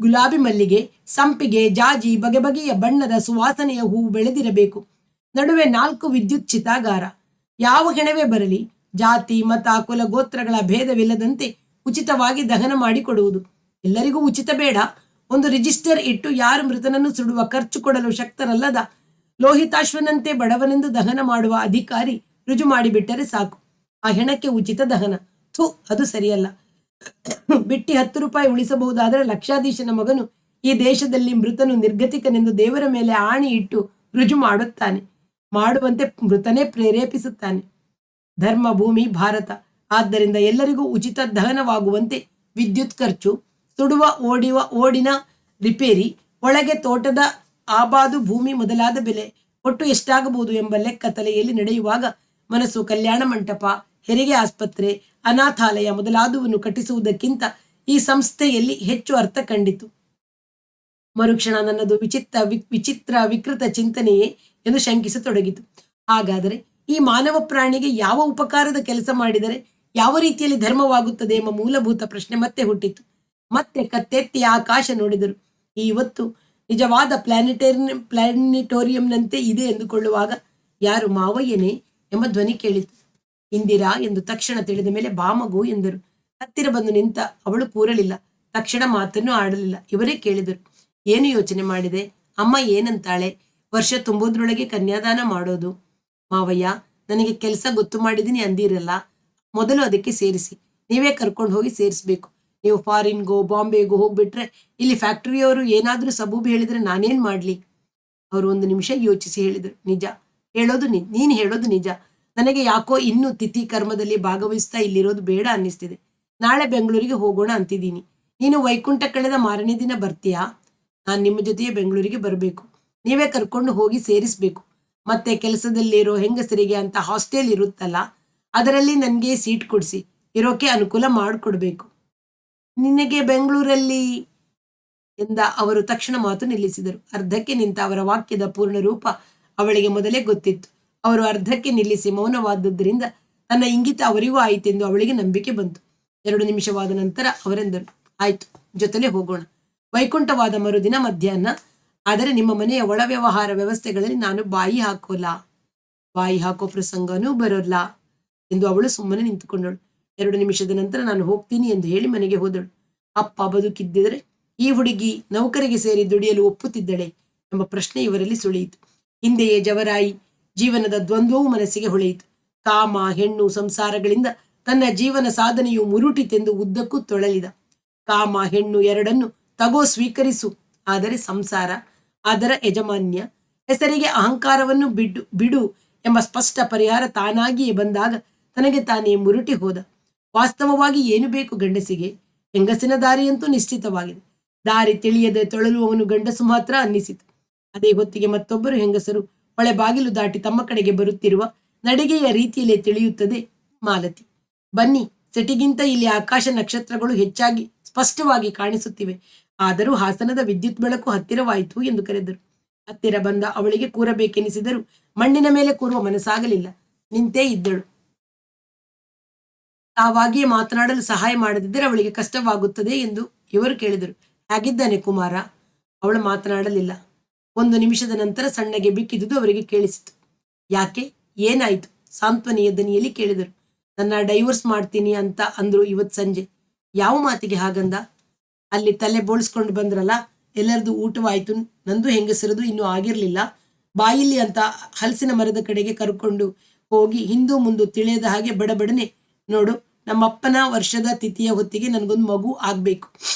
[SPEAKER 1] ಗುಲಾಬಿ ಮಲ್ಲಿಗೆ, ಸಂಪಿಗೆ, ಜಾಜಿ, ಬಗೆ ಬಗೆಯ ಬಣ್ಣದ ಸುವಾಸನೆಯ ಹೂವು ಬೆಳೆದಿರಬೇಕು. ನಡುವೆ 4 ವಿದ್ಯುತ್ ಚಿತಾಗಾರ. ಯಾವ ಹೆಣವೇ ಬರಲಿ ಜಾತಿ ಮತ ಕುಲ ಗೋತ್ರಗಳ ಭೇದವಿಲ್ಲದಂತೆ ಉಚಿತವಾಗಿ ದಹನ ಮಾಡಿಕೊಡುವುದು. ಎಲ್ಲರಿಗೂ ಉಚಿತ ಬೇಡ, ಒಂದು ರಿಜಿಸ್ಟರ್ ಇಟ್ಟು ಯಾರು ಮೃತನನ್ನು ಸುಡುವ ಖರ್ಚು ಕೊಡಲು ಶಕ್ತರಲ್ಲದ ಲೋಹಿತಾಶ್ವನಂತೆ ಬಡವನೆಂದು ದಹನ ಮಾಡುವ ಅಧಿಕಾರಿ ರುಜು ಮಾಡಿಬಿಟ್ಟರೆ ಸಾಕು. ಆ ಹೆಣಕ್ಕೆ ಉಚಿತ ದಹನ. ಥು, ಅದು ಸರಿಯಲ್ಲ. ಬಿಟ್ಟಿ 10 ರೂಪಾಯಿ ಉಳಿಸಬಹುದಾದರೆ ಲಕ್ಷಾಧೀಶನ ಮಗನು ಈ ದೇಶದಲ್ಲಿ ಮೃತನು ನಿರ್ಗತಿಕನೆಂದು ದೇವರ ಮೇಲೆ ಆಣೆ ಇಟ್ಟು ರುಜು ಮಾಡುತ್ತಾನೆ. ಮಾಡುವಂತೆ ಮೃತನೇ ಪ್ರೇರೇಪಿಸುತ್ತಾನೆ. ಧರ್ಮ ಭೂಮಿ ಭಾರತ. ಆದ್ದರಿಂದ ಎಲ್ಲರಿಗೂ ಉಚಿತ ದಹನವಾಗುವಂತೆ ವಿದ್ಯುತ್ ಖರ್ಚು, ಸುಡುವ ಓಡಿನ ರಿಪೇರಿ, ಒಳಗೆ ತೋಟದ ಆಬಾದು ಭೂಮಿ ಮೊದಲಾದ ಬೆಲೆ ಒಟ್ಟು ಎಷ್ಟಾಗಬಹುದು ಎಂಬ ಲೆಕ್ಕ ತಲೆಯಲ್ಲಿ ನಡೆಯುವಾಗ ಮನಸ್ಸು ಕಲ್ಯಾಣ ಮಂಟಪ, ಹೆರಿಗೆ ಆಸ್ಪತ್ರೆ, ಅನಾಥಾಲಯ ಮೊದಲಾದವನ್ನು ಕಟ್ಟಿಸುವುದಕ್ಕಿಂತ ಈ ಸಂಸ್ಥೆಯಲ್ಲಿ ಹೆಚ್ಚು ಅರ್ಥ ಕಂಡಿತು. ಮರುಕ್ಷಣ ನನ್ನದು ವಿಚಿತ್ರ ವಿಕೃತ ಚಿಂತನೆಯೇ ಎಂದು ಶಂಕಿಸತೊಡಗಿತು. ಹಾಗಾದರೆ ಈ ಮಾನವ ಪ್ರಾಣಿಗೆ ಯಾವ ಉಪಕಾರದ ಕೆಲಸ ಮಾಡಿದರೆ ಯಾವ ರೀತಿಯಲ್ಲಿ ಧರ್ಮವಾಗುತ್ತದೆ ಎಂಬ ಮೂಲಭೂತ ಪ್ರಶ್ನೆ ಮತ್ತೆ ಹುಟ್ಟಿತು. ಮತ್ತೆ ಕತ್ತೆತ್ತಿ ಆಕಾಶ ನೋಡಿದರು. ಇವತ್ತು ನಿಜವಾದ ಪ್ಲಾನಿಟೋರಿಯಂನಂತೆ ಇದೆ ಎಂದುಕೊಳ್ಳುವಾಗ ಯಾರು ಮಾವಯ್ಯನೇ ಎಂಬ ಧ್ವನಿ ಕೇಳಿತು. ಇಂದಿರಾ ಎಂದು ತಕ್ಷಣ ತಿಳಿದ ಮೇಲೆ ಬಾ ಮಗು ಎಂದರು. ಹತ್ತಿರ ಬಂದು ನಿಂತ ಅವಳು ಕೂರಲಿಲ್ಲ. ತಕ್ಷಣ ಮಾತನ್ನು ಆಡಲಿಲ್ಲ. ಇವರೇ ಕೇಳಿದರು, ಏನು ಯೋಚನೆ ಮಾಡಿದೆ? ಅಮ್ಮ ಏನಂತಾಳೆ? ವರ್ಷ ತುಂಬುವುದ್ರೊಳಗೆ ಕನ್ಯಾದಾನ ಮಾಡೋದು. ಮಾವಯ್ಯ, ನನಗೆ ಕೆಲಸ ಗೊತ್ತು ಮಾಡಿದೀನಿ ಅಂದಿರಲ್ಲ, ಮೊದಲು ಅದಕ್ಕೆ ಸೇರಿಸಿ. ನೀವೇ ಕರ್ಕೊಂಡು ಹೋಗಿ ಸೇರಿಸ್ಬೇಕು. ನೀವು ಫಾರಿನ್ಗೋ ಬಾಂಬೆಗೋ ಹೋಗ್ಬಿಟ್ರೆ ಇಲ್ಲಿ ಫ್ಯಾಕ್ಟರಿಯವರು ಏನಾದರೂ ಸಬೂಬು ಹೇಳಿದ್ರೆ ನಾನೇನ್ ಮಾಡ್ಲಿ? ಅವರು ಒಂದು ನಿಮಿಷ ಯೋಚಿಸಿ ಹೇಳಿದರು, ನಿಜ ನೀನು ಹೇಳೋದು ನಿಜ. ನನಗೆ ಯಾಕೋ ಇನ್ನೂ ತಿಥಿ ಕರ್ಮದಲ್ಲಿ ಭಾಗವಹಿಸ್ತಾ ಇಲ್ಲಿರೋದು ಬೇಡ ಅನ್ನಿಸ್ತಿದೆ. ನಾಳೆ ಬೆಂಗಳೂರಿಗೆ ಹೋಗೋಣ ಅಂತಿದ್ದೀನಿ. ನೀನು ವೈಕುಂಠ ಕಳೆದ ಮಾರನೇ ದಿನ ಬರ್ತೀಯಾ? ನಾನು ನಿಮ್ಮ ಜೊತೆಗೆ ಬೆಂಗಳೂರಿಗೆ ಬರಬೇಕು. ನೀವೇ ಕರ್ಕೊಂಡು ಹೋಗಿ ಸೇರಿಸ್ಬೇಕು. ಮತ್ತೆ ಕೆಲಸದಲ್ಲಿರೋ ಹೆಂಗಸರಿಗೆ ಅಂತ ಹಾಸ್ಟೆಲ್ ಇರುತ್ತಲ್ಲ, ಅದರಲ್ಲಿ ನನಗೆ ಸೀಟ್ ಕೊಡಿಸಿ ಇರೋಕೆ ಅನುಕೂಲ ಮಾಡಿಕೊಡ್ಬೇಕು. ನಿನಗೆ ಬೆಂಗಳೂರಲ್ಲಿ ಎಂದ ಅವರು ತಕ್ಷಣ ಮಾತು ನಿಲ್ಲಿಸಿದರು. ಅರ್ಧಕ್ಕೆ ನಿಂತ ಅವರ ವಾಕ್ಯದ ಪೂರ್ಣ ರೂಪ ಅವಳಿಗೆ ಮೊದಲೇ ಗೊತ್ತಿತ್ತು. ಅವರು ಅರ್ಧಕ್ಕೆ ನಿಲ್ಲಿಸಿ ಮೌನವಾದದ್ದರಿಂದ ತನ್ನ ಇಂಗಿತ ಅವರಿಗೂ ಆಯಿತೆಂದು ಅವಳಿಗೆ ನಂಬಿಕೆ ಬಂತು. 2 ನಿಮಿಷವಾದ ನಂತರ ಅವರೆಂದರು, ಆಯ್ತು, ಜೊತೆಲೇ ಹೋಗೋಣ. ವೈಕುಂಠವಾದ ಮರುದಿನ ಮಧ್ಯಾಹ್ನ. ಆದರೆ ನಿಮ್ಮ ಮನೆಯ ಒಳ ವ್ಯವಹಾರ ವ್ಯವಸ್ಥೆಗಳಲ್ಲಿ ನಾನು ಬಾಯಿ ಹಾಕೋ ಪ್ರಸಂಗನೂ ಬರೋಲ್ಲ ಎಂದು ಅವಳು ಸುಮ್ಮನೆ ನಿಂತುಕೊಂಡಳು. 2 ನಿಮಿಷದ ನಂತರ ನಾನು ಹೋಗ್ತೀನಿ ಎಂದು ಹೇಳಿ ಮನೆಗೆ ಹೋದಳು. ಅಪ್ಪ ಬದುಕಿದ್ದರೆ ಈ ಹುಡುಗಿ ನೌಕರಿಗೆ ಸೇರಿ ದುಡಿಯಲು ಒಪ್ಪುತ್ತಿದ್ದಳೆ ಎಂಬ ಪ್ರಶ್ನೆ ಇವರಲ್ಲಿ ಸುಳಿಯಿತು. ಹಿಂದೆಯೇ ಜವರಾಯಿ ಜೀವನದ ದ್ವಂದ್ವವೂ ಮನಸ್ಸಿಗೆ ಹೊಳೆಯಿತು. ಕಾಮ, ಹೆಣ್ಣು, ಸಂಸಾರಗಳಿಂದ ತನ್ನ ಜೀವನ ಸಾಧನೆಯು ಮುರುಟಿತೆಂದು ಉದ್ದಕ್ಕೂ ತೊಳಲಿದ. ಕಾಮ, ಹೆಣ್ಣು ಎರಡನ್ನು ತಗೋ ಸ್ವೀಕರಿಸು. ಆದರೆ ಸಂಸಾರ, ಅದರ ಯಜಮಾನ್ಯ, ಹೆಸರಿಗೆ ಅಹಂಕಾರವನ್ನು ಬಿಡು ಎಂಬ ಸ್ಪಷ್ಟ ಪರಿಹಾರ ತಾನಾಗಿಯೇ ಬಂದಾಗ ತನಗೆ ತಾನೇ ಮುರುಟಿ ಹೋದ. ವಾಸ್ತವವಾಗಿ ಏನು ಬೇಕು ಗಂಡಸಿಗೆ? ಹೆಂಗಸಿನ ದಾರಿಯಂತೂ ನಿಶ್ಚಿತವಾಗಿದೆ. ದಾರಿ ತಿಳಿಯದೆ ತೊಳಲುವವನು ಗಂಡಸು ಮಾತ್ರ ಅನ್ನಿಸಿತು. ಅದೇ ಹೊತ್ತಿಗೆ ಮತ್ತೊಬ್ಬರು ಹೆಂಗಸರು ಹೊಳೆ ಬಾಗಿಲು ದಾಟಿ ತಮ್ಮ ಕಡೆಗೆ ಬರುತ್ತಿರುವ ನಡಿಗೆಯ ರೀತಿಯಲ್ಲೇ ತಿಳಿಯುತ್ತದೆ ಮಾಲತಿ. ಬನ್ನಿ, ಸಿಟಿಗಿಂತ ಇಲ್ಲಿ ಆಕಾಶ ನಕ್ಷತ್ರಗಳು ಹೆಚ್ಚಾಗಿ ಸ್ಪಷ್ಟವಾಗಿ ಕಾಣಿಸುತ್ತಿವೆ. ಆದರೂ ಹಾಸನದ ವಿದ್ಯುತ್ ಬೆಳಕು ಹತ್ತಿರವಾಯಿತು ಎಂದು ಕರೆದರು. ಹತ್ತಿರ ಬಂದ ಅವಳಿಗೆ ಕೂರಬೇಕೆನಿಸಿದರೂ ಮಣ್ಣಿನ ಮೇಲೆ ಕೂರುವ ಮನಸ್ಸಾಗಲಿಲ್ಲ. ನಿಂತೇ ಇದ್ದಳು. ತಾವಾಗಿಯೇ ಮಾತನಾಡಲು ಸಹಾಯ ಮಾಡದಿದ್ದರೆ ಅವಳಿಗೆ ಕಷ್ಟವಾಗುತ್ತದೆ ಎಂದು ಇವರು ಕೇಳಿದರು. ಹೇಗಿದ್ದಾನೆ ಕುಮಾರ? ಅವಳು ಮಾತನಾಡಲಿಲ್ಲ. 1 ನಿಮಿಷದ ನಂತರ ಸಣ್ಣಗೆ ಬಿಕ್ಕಿದುದು ಅವರಿಗೆ ಕೇಳಿಸಿತು. ಯಾಕೆ, ಏನಾಯ್ತು? ಸಾಂತ್ವನೆಯ ದನಿಯಲ್ಲಿ ಕೇಳಿದರು. ನನ್ನ ಡೈವರ್ಸ್ ಮಾಡ್ತೀನಿ ಅಂತ ಅಂದ್ರು ಇವತ್ತು ಸಂಜೆ. ಯಾವ ಮಾತಿಗೆ ಹಾಗಂದ? ಅಲ್ಲಿ ತಲೆ ಬೋಳ್ಸ್ಕೊಂಡು ಬಂದ್ರಲ್ಲ, ಎಲ್ಲರದು ಊಟವಾಯ್ತು, ನಂದು ಹೆಂಗಸರದು ಇನ್ನೂ ಆಗಿರ್ಲಿಲ್ಲ. ಬಾಯಿಲಿ ಅಂತ ಹಲಸಿನ ಮರದ ಕಡೆಗೆ ಕರ್ಕೊಂಡು ಹೋಗಿ ಹಿಂದೂ ಮುಂದು ತಿಳಿಯದ ಹಾಗೆ ಬಡಬಡನೆ, ನೋಡು, ನಮ್ಮಪ್ಪನ ವರ್ಷದ ತಿಥಿಯ ಹೊತ್ತಿಗೆ ನನಗೊಂದು ಮಗು ಆಗ್ಬೇಕು.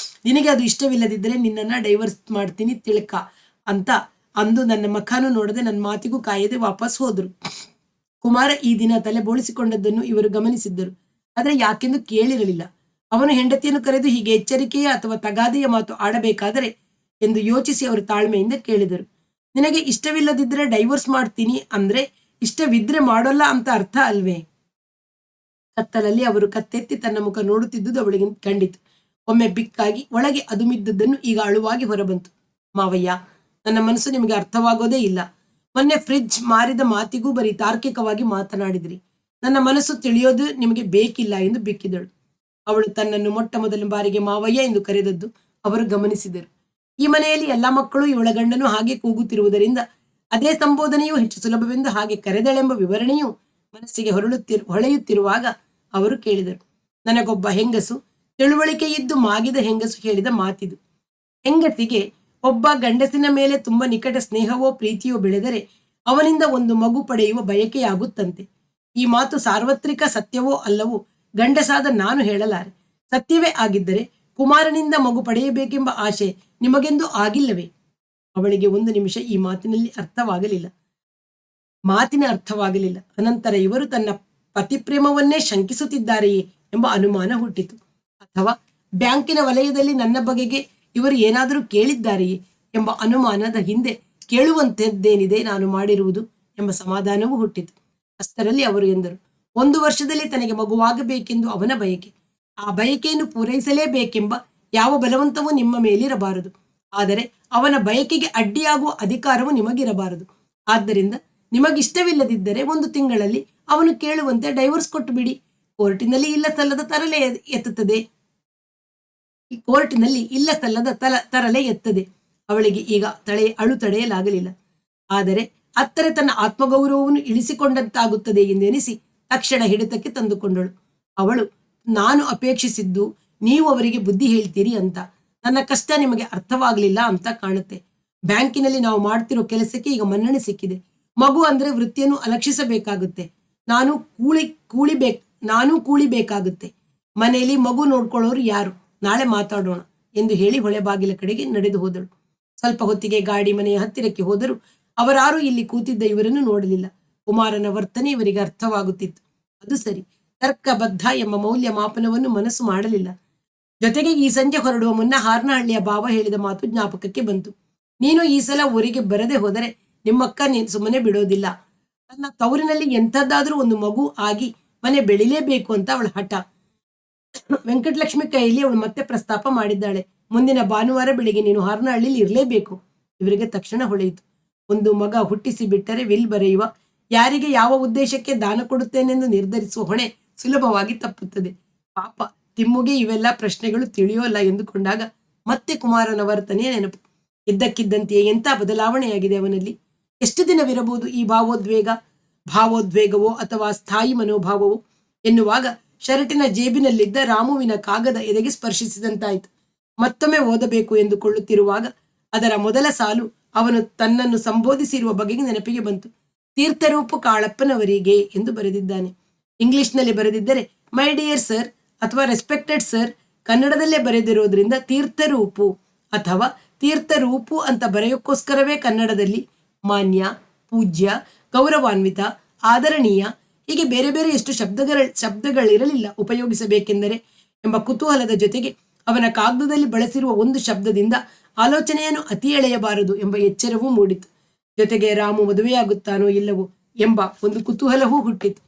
[SPEAKER 1] ನಿನಗೆ ಅದು ಇಷ್ಟವಿಲ್ಲದಿದ್ದರೆ ನಿನ್ನನ್ನು ಡೈವರ್ಸ್ ಮಾಡ್ತೀನಿ ತಿಳ್ಕ ಅಂತ ಅಂದು ನನ್ನ ಮಖಾನು ನೋಡದೆ ನನ್ನ ಮಾತಿಗೂ ಕಾಯದೆ ವಾಪಸ್ ಹೋದ್ರು. ಕುಮಾರ ಈ ದಿನ ತಲೆ ಬೋಳಿಸಿಕೊಂಡದ್ದನ್ನು ಇವರು ಗಮನಿಸಿದ್ದರು. ಆದರೆ ಯಾಕೆಂದು ಕೇಳಿರಲಿಲ್ಲ. ಅವನು ಹೆಂಡತಿಯನ್ನು ಕರೆದು ಹೀಗೆ ಎಚ್ಚರಿಕೆಯ ಅಥವಾ ತಗಾದೆಯ ಮಾತು ಆಡಬೇಕಾದರೆ ಎಂದು ಯೋಚಿಸಿ ಅವರು ತಾಳ್ಮೆಯಿಂದ ಕೇಳಿದರು. ನಿನಗೆ ಇಷ್ಟವಿಲ್ಲದಿದ್ದರೆ ಡೈವರ್ಸ್ ಮಾಡ್ತೀನಿ ಅಂದ್ರೆ ಇಷ್ಟವಿದ್ರೆ ಮಾಡೋಲ್ಲ ಅಂತ ಅರ್ಥ ಅಲ್ವೇ? ಕತ್ತಲಲ್ಲಿ ಅವರು ಕತ್ತೆತ್ತಿ ತನ್ನ ಮುಖ ನೋಡುತ್ತಿದ್ದುದು ಅವಳಿಗೆ ಕಂಡಿತು. ಒಮ್ಮೆ ಬಿಕ್ಕಾಗಿ ಒಳಗೆ ಅದುಮಿದ್ದದ್ದನ್ನು ಈಗ ಅಳುವಾಗಿ ಹೊರಬಂತು. ಮಾವಯ್ಯ, ನನ್ನ ಮನಸ್ಸು ನಿಮಗೆ ಅರ್ಥವಾಗೋದೇ ಇಲ್ಲ. ಮೊನ್ನೆ ಫ್ರಿಡ್ಜ್ ಮಾರಿದ ಮಾತಿಗೂ ಬರೀ ತಾರ್ಕಿಕವಾಗಿ ಮಾತನಾಡಿದ್ರಿ. ನನ್ನ ಮನಸ್ಸು ತಿಳಿಯೋದು ನಿಮಗೆ ಬೇಕಿಲ್ಲ ಎಂದು ಬಿಕ್ಕಿದಳು. ಅವಳು ತನ್ನನ್ನು ಮೊಟ್ಟ ಮೊದಲ ಬಾರಿಗೆ ಮಾವಯ್ಯ ಎಂದು ಕರೆದದ್ದು ಅವರು ಗಮನಿಸಿದರು. ಈ ಮನೆಯಲ್ಲಿ ಎಲ್ಲ ಮಕ್ಕಳು ಇವಳ ಗಂಡನು ಹಾಗೆ ಕೂಗುತ್ತಿರುವುದರಿಂದ ಅದೇ ಸಂಬೋಧನೆಯೂ ಹೆಚ್ಚು ಸುಲಭವೆಂದು ಹಾಗೆ ಕರೆದಳೆಂಬ ವಿವರಣೆಯೂ ಮನಸ್ಸಿಗೆ ಹೊಳೆಯುತ್ತಿರುವಾಗ ಅವರು ಕೇಳಿದರು. ನನಗೊಬ್ಬ ಹೆಂಗಸು, ತಿಳುವಳಿಕೆ ಇದ್ದು ಮಾಗಿದ ಹೆಂಗಸು ಹೇಳಿದ ಮಾತಿದು. ಹೆಂಗಸಿಗೆ ಒಬ್ಬ ಗಂಡಸಿನ ಮೇಲೆ ತುಂಬಾ ನಿಕಟ ಸ್ನೇಹವೋ ಪ್ರೀತಿಯೋ ಬೆಳೆದರೆ ಅವನಿಂದ ಒಂದು ಮಗು ಪಡೆಯುವ ಬಯಕೆಯಾಗುತ್ತಂತೆ. ಈ ಮಾತು ಸಾರ್ವತ್ರಿಕ ಸತ್ಯವೋ ಅಲ್ಲವೋ ಗಂಡಸಾದ ನಾನು ಹೇಳಲಾರೆ. ಸತ್ಯವೇ ಆಗಿದ್ದರೆ ಕುಮಾರನಿಂದ ಮಗು ಪಡೆಯಬೇಕೆಂಬ ಆಶೆ ನಿಮಗೆಂದು ಆಗಿಲ್ಲವೇ? ಅವಳಿಗೆ ಒಂದು ನಿಮಿಷ ಈ ಮಾತಿನ ಅರ್ಥವಾಗಲಿಲ್ಲ. ಅನಂತರ ಇವರು ತನ್ನ ಪತಿಪ್ರೇಮವನ್ನೇ ಶಂಕಿಸುತ್ತಿದ್ದಾರೆಯೇ ಎಂಬ ಅನುಮಾನ ಹುಟ್ಟಿತು. ಅಥವಾ ಬ್ಯಾಂಕಿನ ವಲಯದಲ್ಲಿ ನನ್ನ ಬಗೆಗೆ ಇವರು ಏನಾದರೂ ಕೇಳಿದ್ದಾರೆಯೇ ಎಂಬ ಅನುಮಾನದ ಹಿಂದೆ ಕೇಳುವಂಥದ್ದೇನಿದೆ ನಾನು ಮಾಡಿರುವುದು ಎಂಬ ಸಮಾಧಾನವೂ ಹುಟ್ಟಿತು. ಅಷ್ಟರಲ್ಲಿ ಅವರು ಎಂದರು, 1 ವರ್ಷದಲ್ಲಿ ತನಗೆ ಮಗುವಾಗಬೇಕೆಂದು ಅವನ ಬಯಕೆ. ಆ ಬಯಕೆಯನ್ನು ಪೂರೈಸಲೇಬೇಕೆಂಬ ಯಾವ ಬಲವಂತವೂ ನಿಮ್ಮ ಮೇಲಿರಬಾರದು. ಆದರೆ ಅವನ ಬಯಕೆಗೆ ಅಡ್ಡಿಯಾಗುವ ಅಧಿಕಾರವು ನಿಮಗಿರಬಾರದು. ಆದ್ದರಿಂದ ನಿಮಗಿಷ್ಟವಿಲ್ಲದಿದ್ದರೆ 1 ತಿಂಗಳಲ್ಲಿ ಅವನು ಕೇಳುವಂತೆ ಡೈವರ್ಸ್ ಕೊಟ್ಟು ಬಿಡಿ. ಕೋರ್ಟಿನಲ್ಲಿ ಇಲ್ಲ ಸಲ್ಲದ ತರಲೆ ಎತ್ತದೆ. ಅವಳಿಗೆ ಈಗ ತಡೆಯಲಾಗಲಿಲ್ಲ. ಆದರೆ ಅತ್ತರೆ ತನ್ನ ಆತ್ಮಗೌರವವನ್ನು ಇಳಿಸಿಕೊಂಡಂತಾಗುತ್ತದೆ ಎಂದೆನಿಸಿ ತಕ್ಷಣ ಹಿಡಿತಕ್ಕೆ ತಂದುಕೊಂಡಳು. ಅವಳು, ನಾನು ಅಪೇಕ್ಷಿಸಿದ್ದು ನೀವು ಅವರಿಗೆ ಬುದ್ಧಿ ಹೇಳ್ತೀರಿ ಅಂತ. ನನ್ನ ಕಷ್ಟ ನಿಮಗೆ ಅರ್ಥವಾಗಲಿಲ್ಲ ಅಂತ ಕಾಣುತ್ತೆ. ಬ್ಯಾಂಕಿನಲ್ಲಿ ನಾವು ಮಾಡ್ತಿರೋ ಕೆಲಸಕ್ಕೆ ಈಗ ಮನ್ನಣೆ ಸಿಕ್ಕಿದೆ. ಮಗು ಅಂದ್ರೆ ವೃತ್ತಿಯನ್ನು ಅಲಕ್ಷಿಸಬೇಕಾಗುತ್ತೆ. ನಾನು ಕೂಳಿಬೇಕಾಗುತ್ತೆ. ಮನೆಯಲ್ಲಿ ಮಗು ನೋಡ್ಕೊಳ್ಳೋರು ಯಾರು? ನಾಳೆ ಮಾತಾಡೋಣ ಎಂದು ಹೇಳಿ ಹೊಳೆ ಬಾಗಿಲ ಕಡೆಗೆ ನಡೆದು ಹೋದಳು. ಸ್ವಲ್ಪ ಹೊತ್ತಿಗೆ ಗಾಡಿ ಮನೆಯ ಹತ್ತಿರಕ್ಕೆ ಹೋದರೂ ಅವರಾರೂ ಇಲ್ಲಿ ಕೂತಿದ್ದ ಇವರನ್ನು ನೋಡಲಿಲ್ಲ. ಕುಮಾರನ ವರ್ತನೆ ಇವರಿಗೆ ಅರ್ಥವಾಗುತ್ತಿತ್ತು. ಅದು ಸರಿ, ತರ್ಕಬದ್ಧ ಎಂಬ ಮೌಲ್ಯ ಮಾಪನವನ್ನು ಮನಸ್ಸು ಮಾಡಲಿಲ್ಲ. ಜೊತೆಗೆ ಈ ಸಂಜೆ ಹೊರಡುವ ಮುನ್ನ ಹಾರನಹಳ್ಳಿಯ ಬಾವ ಹೇಳಿದ ಮಾತು ಜ್ಞಾಪಕಕ್ಕೆ ಬಂತು. ನೀನು ಈ ಸಲ ಊರಿಗೆ ಬರದೆ ಹೋದರೆ ನಿಮ್ಮಕ್ಕ ಸುಮ್ಮನೆ ಬಿಡೋದಿಲ್ಲ. ತನ್ನ ತವರಿನಲ್ಲಿ ಎಂಥದ್ದಾದ್ರೂ ಒಂದು ಮಗು ಆಗಿ ಮನೆ ಬೆಳಿಲೇಬೇಕು ಅಂತ ಅವಳ ಹಠ. ವೆಂಕಟಲಕ್ಷ್ಮಿ ಕೈಯಲ್ಲಿ ಅವಳು ಮತ್ತೆ ಪ್ರಸ್ತಾಪ ಮಾಡಿದ್ದಾಳೆ. ಮುಂದಿನ ಭಾನುವಾರ ಬೆಳಿಗ್ಗೆ ನೀನು ಹಾರನಹಳ್ಳಿಲಿ ಇರಲೇಬೇಕು. ಇವರಿಗೆ ತಕ್ಷಣ ಹೊಳೆಯಿತು. ಒಂದು ಮಗ ಹುಟ್ಟಿಸಿ ಬಿಟ್ಟರೆ ವಿಲ್ ಬರೆಯುವ, ಯಾರಿಗೆ ಯಾವ ಉದ್ದೇಶಕ್ಕೆ ದಾನ ಕೊಡುತ್ತೇನೆಂದು ನಿರ್ಧರಿಸುವ ಹೊಣೆ ಸುಲಭವಾಗಿ ತಪ್ಪುತ್ತದೆ. ಪಾಪ ತಿಮ್ಮುಗೆ ಇವೆಲ್ಲ ಪ್ರಶ್ನೆಗಳು ತಿಳಿಯೋಲ್ಲ ಎಂದುಕೊಂಡಾಗ ಮತ್ತೆ ಕುಮಾರನ ವರ್ತನೆಯ ನೆನಪು. ಇದ್ದಕ್ಕಿದ್ದಂತೆಯೇ ಎಂಥ ಬದಲಾವಣೆಯಾಗಿದೆ ಅವನಲ್ಲಿ. ಎಷ್ಟು ದಿನವಿರಬಹುದು ಈ ಭಾವೋದ್ವೇಗವೋ ಅಥವಾ ಸ್ಥಾಯಿ ಮನೋಭಾವವೋ ಎನ್ನುವಾಗ ಶರ್ಟಿನ ಜೇಬಿನಲ್ಲಿದ್ದ ರಾಮುವಿನ ಕಾಗದ ಎದೆಗೆ ಸ್ಪರ್ಶಿಸಿದಂತಾಯಿತು. ಮತ್ತೊಮ್ಮೆ ಓದಬೇಕು ಎಂದುಕೊಳ್ಳುತ್ತಿರುವಾಗ ಅದರ ಮೊದಲ ಸಾಲು ಅವನು ತನ್ನನ್ನು ಸಂಬೋಧಿಸಿರುವ ಬಗೆಗೆ ನೆನಪಿಗೆ ಬಂತು. ತೀರ್ಥರೂಪು ಕಾಳಪ್ಪನವರಿಗೆ ಎಂದು ಬರೆದಿದ್ದಾನೆ. ಇಂಗ್ಲಿಷ್ನಲ್ಲಿ ಬರೆದಿದ್ದರೆ ಮೈ ಡಿಯರ್ ಸರ್ ಅಥವಾ ರೆಸ್ಪೆಕ್ಟೆಡ್ ಸರ್, ಕನ್ನಡದಲ್ಲೇ ಬರೆದಿರೋದ್ರಿಂದ ತೀರ್ಥರೂಪು ಅಥವಾ ತೀರ್ಥರೂಪು ಅಂತ ಬರೆಯೋಕ್ಕೋಸ್ಕರವೇ ಕನ್ನಡದಲ್ಲಿ ಮಾನ್ಯ, ಪೂಜ್ಯ, ಗೌರವಾನ್ವಿತ, ಆದರಣೀಯ ಹೀಗೆ ಬೇರೆ ಬೇರೆ ಎಷ್ಟು ಶಬ್ದಗಳಿರಲಿಲ್ಲ ಉಪಯೋಗಿಸಬೇಕೆಂದರೆ ಎಂಬ ಕುತೂಹಲದ ಜೊತೆಗೆ ಅವನ ಕಾಗದದಲ್ಲಿ ಬಳಸಿರುವ ಒಂದು ಶಬ್ದದಿಂದ ಆಲೋಚನೆಯನ್ನು ಅತಿ ಎಳೆಯಬಾರದು ಎಂಬ ಎಚ್ಚರವೂ ಮೂಡಿತು. ಜೊತೆಗೆ ರಾಮು ಮದುವೆಯಾಗುತ್ತಾನೋ ಇಲ್ಲವೋ ಎಂಬ ಒಂದು ಕುತೂಹಲವೂ ಹುಟ್ಟಿತು.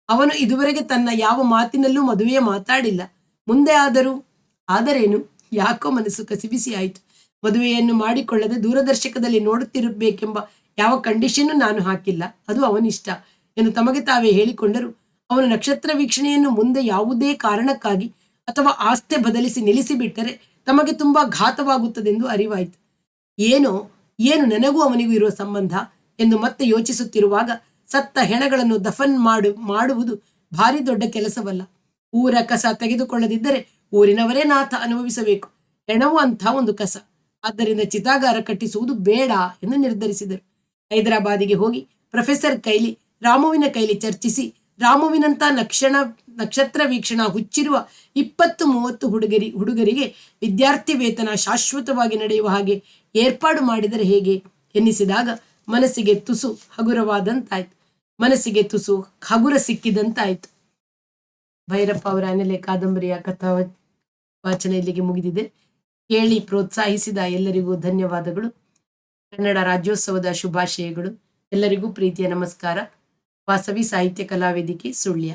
[SPEAKER 1] ಅವನು ಇದುವರೆಗೆ ತನ್ನ ಯಾವ ಮಾತಿನಲ್ಲೂ ಮದುವೆಯ ಮಾತಾಡಿಲ್ಲ. ಮುಂದೆ ಆದರೇನು? ಯಾಕೋ ಮನಸ್ಸು ಕಸಿಬಿಸಿ ಆಯಿತು. ಮದುವೆಯನ್ನು ಮಾಡಿಕೊಳ್ಳದೆ ದೂರದರ್ಶಕದಲ್ಲಿ ನೋಡುತ್ತಿರಬೇಕೆಂಬ ಯಾವ ಕಂಡೀಷನ್ನು ನಾನು ಹಾಕಿಲ್ಲ, ಅದು ಅವನಿಷ್ಟ ಎಂದು ತಮಗೆ ತಾವೇ ಹೇಳಿಕೊಂಡರು. ಅವನು ನಕ್ಷತ್ರ ವೀಕ್ಷಣೆಯನ್ನು ಮುಂದೆ ಯಾವುದೇ ಕಾರಣಕ್ಕಾಗಿ ಅಥವಾ ಆಸ್ತೆ ಬದಲಿಸಿ ನಿಲ್ಲಿಸಿಬಿಟ್ಟರೆ ತಮಗೆ ತುಂಬಾ ಘಾತವಾಗುತ್ತದೆಂದು ಅರಿವಾಯಿತು. ಏನು ನನಗೂ ಅವನಿಗೂ ಇರುವ ಸಂಬಂಧ ಎಂದು ಮತ್ತೆ ಯೋಚಿಸುತ್ತಿರುವಾಗ ಸತ್ತ ಹೆಣಗಳನ್ನು ದಫನ್ ಮಾಡುವುದು ಭಾರಿ ದೊಡ್ಡ ಕೆಲಸವಲ್ಲ. ಊರ ಕಸ ತೆಗೆದುಕೊಳ್ಳದಿದ್ದರೆ ಊರಿನವರೇ ನಾಥ ಅನುಭವಿಸಬೇಕು. ಹೆಣವು ಅಂಥ ಒಂದು ಕಸ. ಆದ್ದರಿಂದ ಚಿತಾಗಾರ ಕಟ್ಟಿಸುವುದು ಬೇಡ ಎಂದು ನಿರ್ಧರಿಸಿದರು. ಹೈದರಾಬಾದಿಗೆ ಹೋಗಿ ಪ್ರೊಫೆಸರ್ ರಾಮುವಿನ ಕೈಲಿ ಚರ್ಚಿಸಿ ರಾಮುವಿನಂತ ನಕ್ಷತ್ರ ವೀಕ್ಷಣಾ ಹುಚ್ಚಿರುವ 20-30 ಹುಡುಗರಿಗೆ ವಿದ್ಯಾರ್ಥಿ ವೇತನ ಶಾಶ್ವತವಾಗಿ ನಡೆಯುವ ಹಾಗೆ ಏರ್ಪಾಡು ಮಾಡಿದರೆ ಹೇಗೆ ಎನ್ನಿಸಿದಾಗ ಮನಸ್ಸಿಗೆ ತುಸು ಹಗುರ ಸಿಕ್ಕಿದಂತಾಯ್ತು. ಭೈರಪ್ಪ ಅವರ ಅನೆಲೆ ಕಾದಂಬರಿಯ ಕಥಾ ವಾಚನ ಇಲ್ಲಿಗೆ ಮುಗಿದಿದೆ. ಕೇಳಿ ಪ್ರೋತ್ಸಾಹಿಸಿದ ಎಲ್ಲರಿಗೂ ಧನ್ಯವಾದಗಳು. ಕನ್ನಡ ರಾಜ್ಯೋತ್ಸವದ ಶುಭಾಶಯಗಳು. ಎಲ್ಲರಿಗೂ ಪ್ರೀತಿಯ ನಮಸ್ಕಾರ. ವಾಸವಿ ಸಾಹಿತ್ಯ ಕಲಾವೇದಿಕೆ ಸುಳ್ಯ.